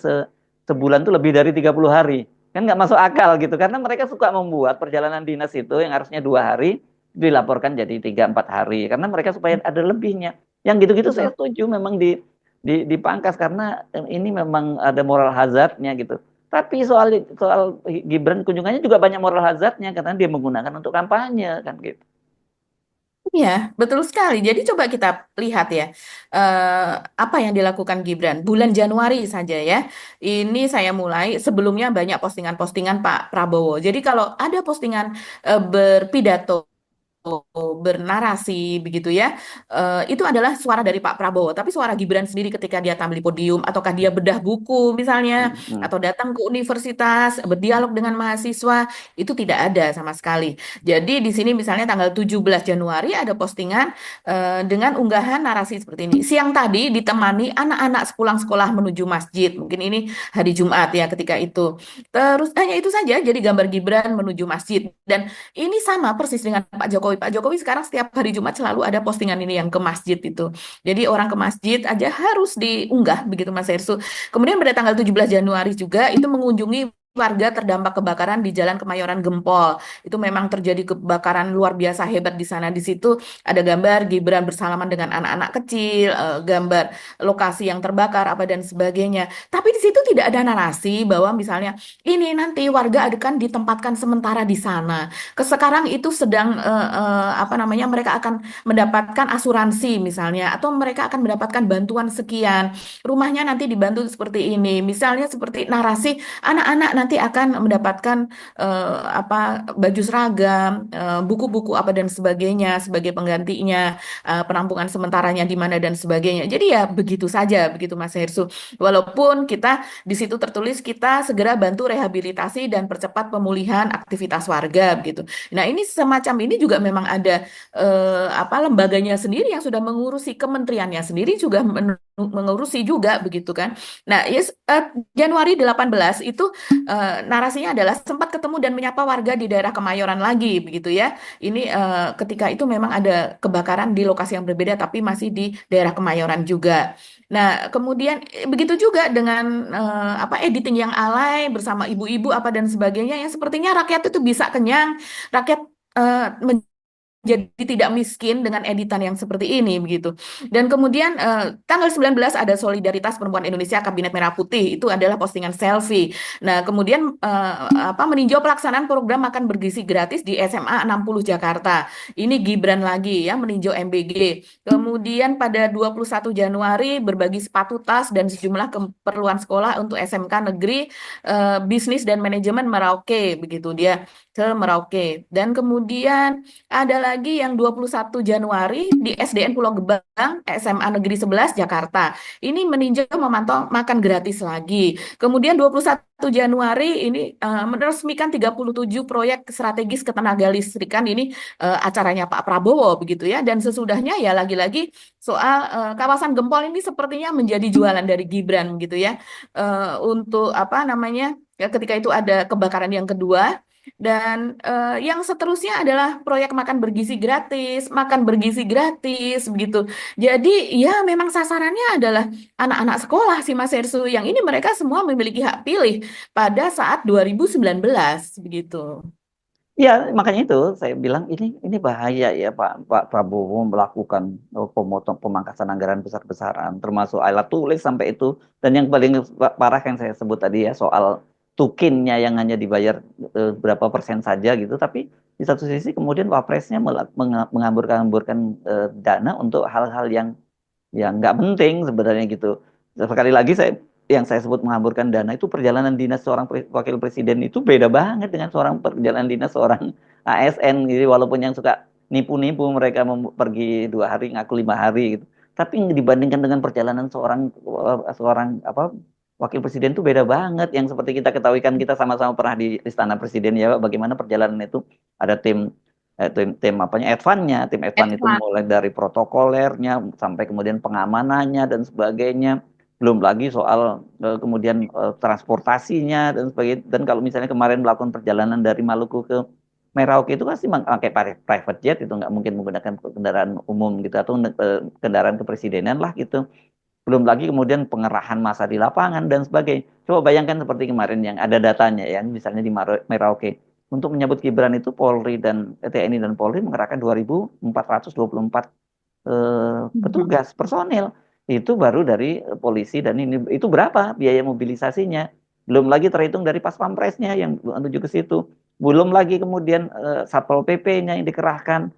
sebulan tuh lebih dari 30 hari. Kan nggak masuk akal gitu, karena mereka suka membuat perjalanan dinas itu yang harusnya 2 hari dilaporkan jadi 3-4 hari, karena mereka supaya ada lebihnya. Yang gitu-gitu saya Betul. setuju memang dipangkas, karena ini memang ada moral hazardnya gitu. Tapi soal soal Gibran kunjungannya juga banyak moral hazardnya, karena dia menggunakan untuk kampanye kan gitu. Iya, betul sekali. Jadi coba kita lihat ya, apa yang dilakukan Gibran. Bulan Januari saja ya, ini saya mulai, sebelumnya banyak postingan-postingan Pak Prabowo. Jadi kalau ada postingan berpidato bernarasi begitu ya, itu adalah suara dari Pak Prabowo. Tapi suara Gibran sendiri ketika dia tampil di podium, ataukah dia bedah buku misalnya, Mm-mm. atau datang ke universitas berdialog dengan mahasiswa, itu tidak ada sama sekali. Jadi di sini misalnya tanggal 17 Januari ada postingan dengan unggahan narasi seperti ini. Siang tadi ditemani anak-anak sepulang sekolah menuju masjid. Mungkin ini hari Jumat ya ketika itu. Terus hanya itu saja, jadi gambar Gibran menuju masjid. Dan ini sama persis dengan Pak Jokowi. Pak Jokowi sekarang setiap hari Jumat selalu ada postingan ini yang ke masjid itu. Jadi orang ke masjid aja harus diunggah begitu Mas Hersu. Kemudian pada tanggal 17 Januari juga itu mengunjungi warga terdampak kebakaran di Jalan Kemayoran Gempol. Itu memang terjadi kebakaran luar biasa hebat di sana. Di situ ada gambar Gibran bersalaman dengan anak-anak kecil, gambar lokasi yang terbakar apa dan sebagainya. Tapi di situ tidak ada narasi bahwa misalnya ini nanti warga akan ditempatkan sementara di sana. Sekarang itu sedang apa namanya, mereka akan mendapatkan asuransi misalnya, atau mereka akan mendapatkan bantuan sekian, rumahnya nanti dibantu seperti ini misalnya, seperti narasi anak-anak nanti akan mendapatkan apa, baju seragam, buku-buku apa dan sebagainya sebagai penggantinya, penampungan sementaranya di mana dan sebagainya. Jadi ya begitu saja begitu Mas Hersu, walaupun kita di situ tertulis kita segera bantu rehabilitasi dan percepat pemulihan aktivitas warga begitu. Nah, ini semacam ini juga memang ada apa, lembaganya sendiri yang sudah mengurusi, kementeriannya sendiri juga mengurusi juga begitu kan. Nah, yes, Januari 18 itu narasinya adalah sempat ketemu dan menyapa warga di daerah Kemayoran lagi begitu ya. Ini ketika itu memang ada kebakaran di lokasi yang berbeda tapi masih di daerah Kemayoran juga. Nah, kemudian begitu juga dengan apa, editing yang alay bersama ibu-ibu apa dan sebagainya yang sepertinya rakyat itu bisa kenyang, rakyat jadi tidak miskin dengan editan yang seperti ini begitu. Dan kemudian tanggal 19 ada Solidaritas Perempuan Indonesia Kabinet Merah Putih, itu adalah postingan selfie. Nah, kemudian apa, meninjau pelaksanaan program makan bergizi gratis di SMA 60 Jakarta. Ini Gibran lagi ya, meninjau MBG. Kemudian pada 21 Januari berbagi sepatu, tas dan sejumlah keperluan sekolah untuk SMK negeri, bisnis dan manajemen Merauke begitu, dia ke Merauke. Dan kemudian ada lagi yang 21 Januari di SDN Pulau Gebang, SMA Negeri 11 Jakarta. Ini meninjau memantau makan gratis lagi. Kemudian 21 Januari ini meresmikan 37 proyek strategis ketenaga listrikan. Ini acaranya Pak Prabowo begitu ya. Dan sesudahnya ya lagi-lagi soal kawasan Gempol ini sepertinya menjadi jualan dari Gibran gitu ya. Untuk apa namanya? Ya, ketika itu ada kebakaran yang kedua. Dan yang seterusnya adalah proyek makan bergizi gratis begitu. Jadi ya memang sasarannya adalah anak-anak sekolah sih Mas Hersu. Yang ini mereka semua memiliki hak pilih pada saat 2019 begitu. Ya, makanya itu saya bilang ini bahaya ya Pak Prabowo melakukan pemangkasan anggaran besar-besaran, termasuk alat tulis sampai itu. Dan yang paling parah yang saya sebut tadi ya soal tukinnya yang hanya dibayar berapa persen saja gitu. Tapi di satu sisi kemudian Wapresnya menghamburkan dana untuk hal-hal yang nggak penting sebenarnya gitu. Sekali lagi yang saya sebut menghamburkan dana itu perjalanan dinas seorang wakil presiden itu beda banget dengan perjalanan dinas seorang ASN. Jadi walaupun yang suka nipu-nipu mereka pergi 2 hari ngaku 5 hari gitu. Tapi dibandingkan dengan perjalanan seorang seorang apa wakil presiden itu beda banget. Yang seperti kita ketahui kan kita sama-sama pernah di Istana Presiden ya, bagaimana perjalanan itu ada tim apanya tim advan itu Edward. mulai dari protokolernya sampai kemudian pengamanannya dan sebagainya, belum lagi soal kemudian transportasinya dan sebagainya. Dan kalau misalnya kemarin melakukan perjalanan dari Maluku ke Merauke itu pasti pakai private jet, itu nggak mungkin menggunakan kendaraan umum gitu atau kendaraan kepresidenan lah gitu. Belum lagi kemudian pengerahan massa di lapangan dan sebagainya. Coba bayangkan seperti kemarin yang ada datanya ya, misalnya di Merauke. Untuk menyambut Gibran itu Polri dan TNI dan Polri mengerahkan 2.424 Mhm. petugas personil. Itu baru dari polisi dan ini itu berapa biaya mobilisasinya? Belum lagi terhitung dari pas pampresnya yang menuju ke situ. Belum lagi kemudian Satpol PP-nya yang dikerahkan.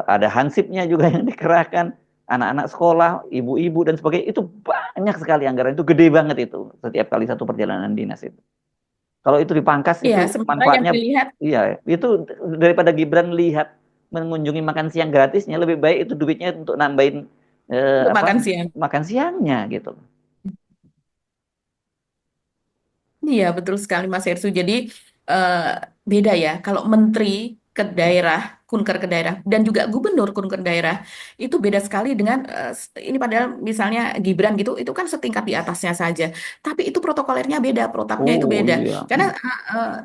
ada hansipnya juga yang dikerahkan, anak-anak sekolah, ibu-ibu dan sebagainya. Itu banyak sekali anggaran, itu gede banget itu setiap kali satu perjalanan dinas itu. Kalau itu dipangkas Ya, itu sementara yang manfaatnya, dilihat, iya, itu daripada Gibran lihat mengunjungi makan siang gratisnya, lebih baik itu duitnya untuk nambahin untuk apa makan siang. makan siangnya gitu. Iya, betul sekali Mas Hersu. Jadi eh, beda ya. Kalau menteri ke daerah, kunker ke daerah, dan juga gubernur kunker daerah, itu beda sekali dengan ini padahal misalnya Gibran gitu, itu kan setingkat di atasnya saja. Tapi itu protokolernya beda, protapnya itu Oh beda. iya. Karena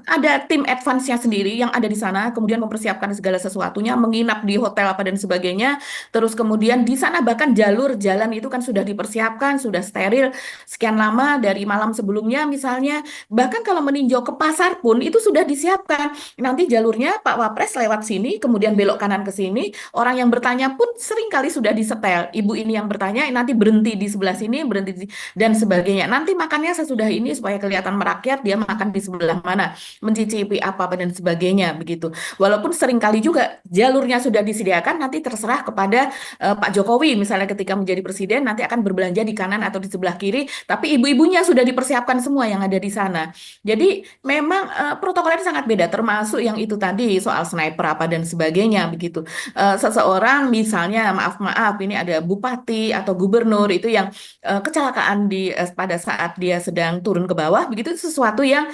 ada tim advance-nya sendiri yang ada di sana, kemudian mempersiapkan segala sesuatunya, menginap di hotel apa dan sebagainya. Terus kemudian di sana bahkan jalur jalan itu kan sudah dipersiapkan, sudah steril sekian lama dari malam sebelumnya misalnya. Bahkan kalau meninjau ke pasar pun itu sudah disiapkan. Nanti jalurnya Pak Wapres lewat sini, kemudian belok kanan ke sini. Orang yang bertanya pun seringkali sudah disetel. Ibu ini yang bertanya nanti berhenti di sebelah sini, dan sebagainya. Nanti makannya sesudah ini supaya kelihatan merakyat dia makan di sebelah mana, mencicipi apa dan sebagainya begitu. Walaupun seringkali juga jalurnya sudah disediakan, nanti terserah kepada Pak Jokowi misalnya ketika menjadi presiden nanti akan berbelanja di kanan atau di sebelah kiri, tapi ibu-ibunya sudah dipersiapkan semua yang ada di sana. Jadi memang protokolnya sangat beda, termasuk yang itu tadi soal sniper apa dan sebagainya begitu. Seseorang misalnya maaf-maaf ini ada bupati atau gubernur itu yang kecelakaan pada saat dia sedang turun ke bawah begitu, itu sesuatu yang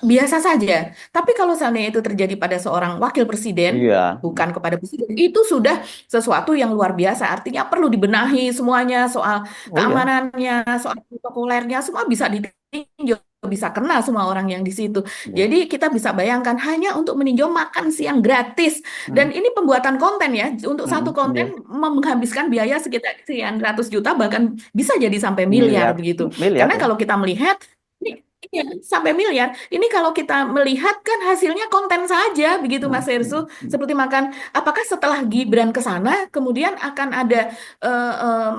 biasa saja. Tapi kalau seandainya itu terjadi pada seorang wakil presiden, Iya. bukan kepada presiden, itu sudah sesuatu yang luar biasa. Artinya perlu dibenahi semuanya soal Oh iya. keamanannya, soal protokolernya, semua bisa ditinjau, bisa kena semua orang yang di situ. Iya. Jadi kita bisa bayangkan hanya untuk meninjau makan siang gratis. Hmm. Dan ini pembuatan konten ya, untuk satu Iya. konten menghabiskan biaya sekitar sekian ratus juta, bahkan bisa jadi sampai miliar Miliar, begitu. miliar Karena ya. kalau kita melihat, ini iya, sampai miliar. Ini kalau kita melihat kan hasilnya konten saja begitu Hmm. Mas Hersu. Seperti makan, apakah setelah Gibran ke sana kemudian akan ada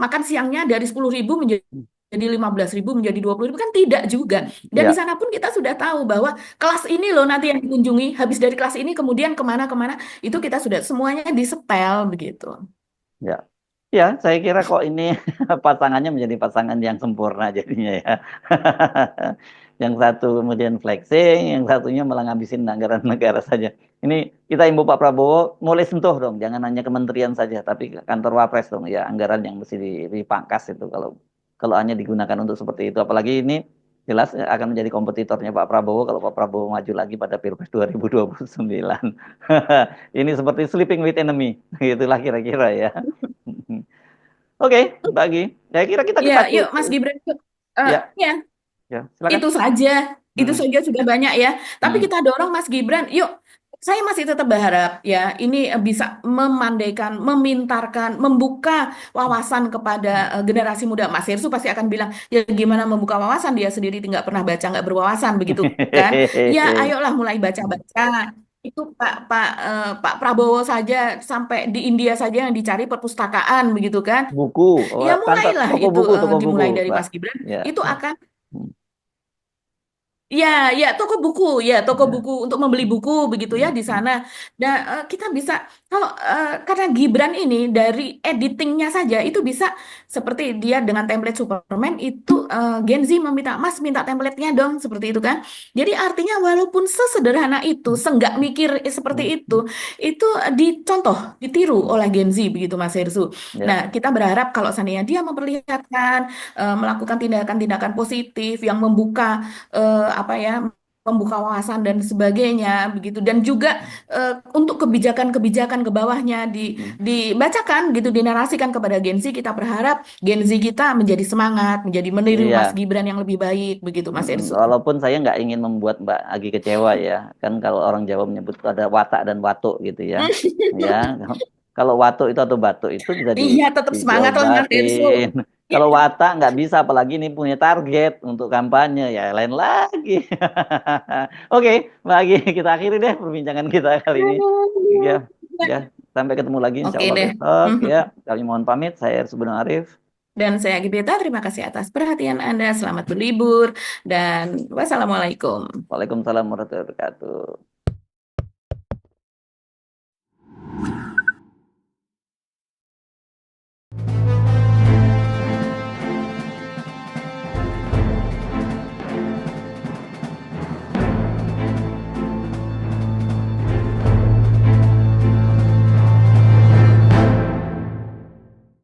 makan siangnya dari 10.000 menjadi 15.000 menjadi 20.000, kan tidak juga. Dan di Ya, sana pun kita sudah tahu bahwa kelas ini loh nanti yang dikunjungi, habis dari kelas ini kemudian kemana-kemana, itu kita sudah semuanya disetel begitu. ya. Ya, saya kira kok ini pasangannya menjadi pasangan yang sempurna jadinya ya. Yang satu kemudian flexing, yang satunya malah ngabisin anggaran negara saja. Ini kita imbau Pak Prabowo mulai sentuh dong, jangan hanya kementerian saja, tapi ke kantor Wapres dong ya, anggaran yang mesti dipangkas itu kalau kalau hanya digunakan untuk seperti itu. Apalagi ini jelas akan menjadi kompetitornya Pak Prabowo kalau Pak Prabowo maju lagi pada Pilpres 2029. Ini seperti sleeping with enemy, gitulah kira-kira ya. Oke, bagi. Saya kira kita Ya, kita yuk Mas Gibran. Yuk. ya, Ya, ya, silakan. itu saja. Itu Hmm, saja sudah banyak ya. Tapi hmm, kita dorong Mas Gibran, yuk. Saya masih tetap berharap ya ini bisa memandaikan, memintarkan, membuka wawasan kepada generasi muda. Mas Hirsu pasti akan bilang, ya gimana membuka wawasan, dia sendiri tidak pernah baca, nggak berwawasan begitu kan? Ya ayolah mulai baca-baca. Itu Pak Prabowo saja sampai di India saja yang dicari perpustakaan begitu kan? buku, oh, Ya kantor, mulailah itu toko buku, dimulai dari Pak. Mas Gibran. Ya, Itu ya, akan hmm, ya, ya toko ya, buku untuk membeli buku begitu ya hmm, di hmm, sana. Dan kita bisa kalau karena Gibran ini dari editingnya saja itu bisa seperti dia dengan template Superman itu Gen Z meminta Mas minta template-nya dong seperti itu kan. Jadi artinya walaupun sesederhana itu, senggak mikir seperti hmm, itu dicontoh, ditiru hmm, oleh Gen Z begitu Mas Hersu. ya, Nah kita berharap kalau seandainya dia memperlihatkan melakukan tindakan-tindakan positif yang membuka apa ya, membuka wawasan dan sebagainya begitu, dan juga untuk kebijakan-kebijakan ke bawahnya hmm. dibacakan gitu, dinarasikan kepada Gen Z. Kita berharap Gen Z kita menjadi semangat, menjadi meniru Mas Iya. Gibran yang lebih baik begitu Mas Ersu. Walaupun saya nggak ingin membuat Mbak Agi kecewa ya, kan kalau orang Jawa menyebut ada watak dan watuk gitu ya, ya. Kalau watuk itu atau batuk itu bisa Iya, tetap semangat lah Mas Ersu. diobatin. Ya, Kalau watak nggak bisa, apalagi ini punya target untuk kampanye, ya lain lagi. Oke, Mbak Agi, kita akhiri deh perbincangan kita kali ini. Ya, ya. Sampai ketemu lagi insya oke Allah deh. besok ya. Kami mohon pamit. Saya Ersubun Arif. Dan saya Gibeta, terima kasih atas perhatian Anda. Selamat berlibur dan wassalamualaikum. Waalaikumsalam warahmatullahi wabarakatuh.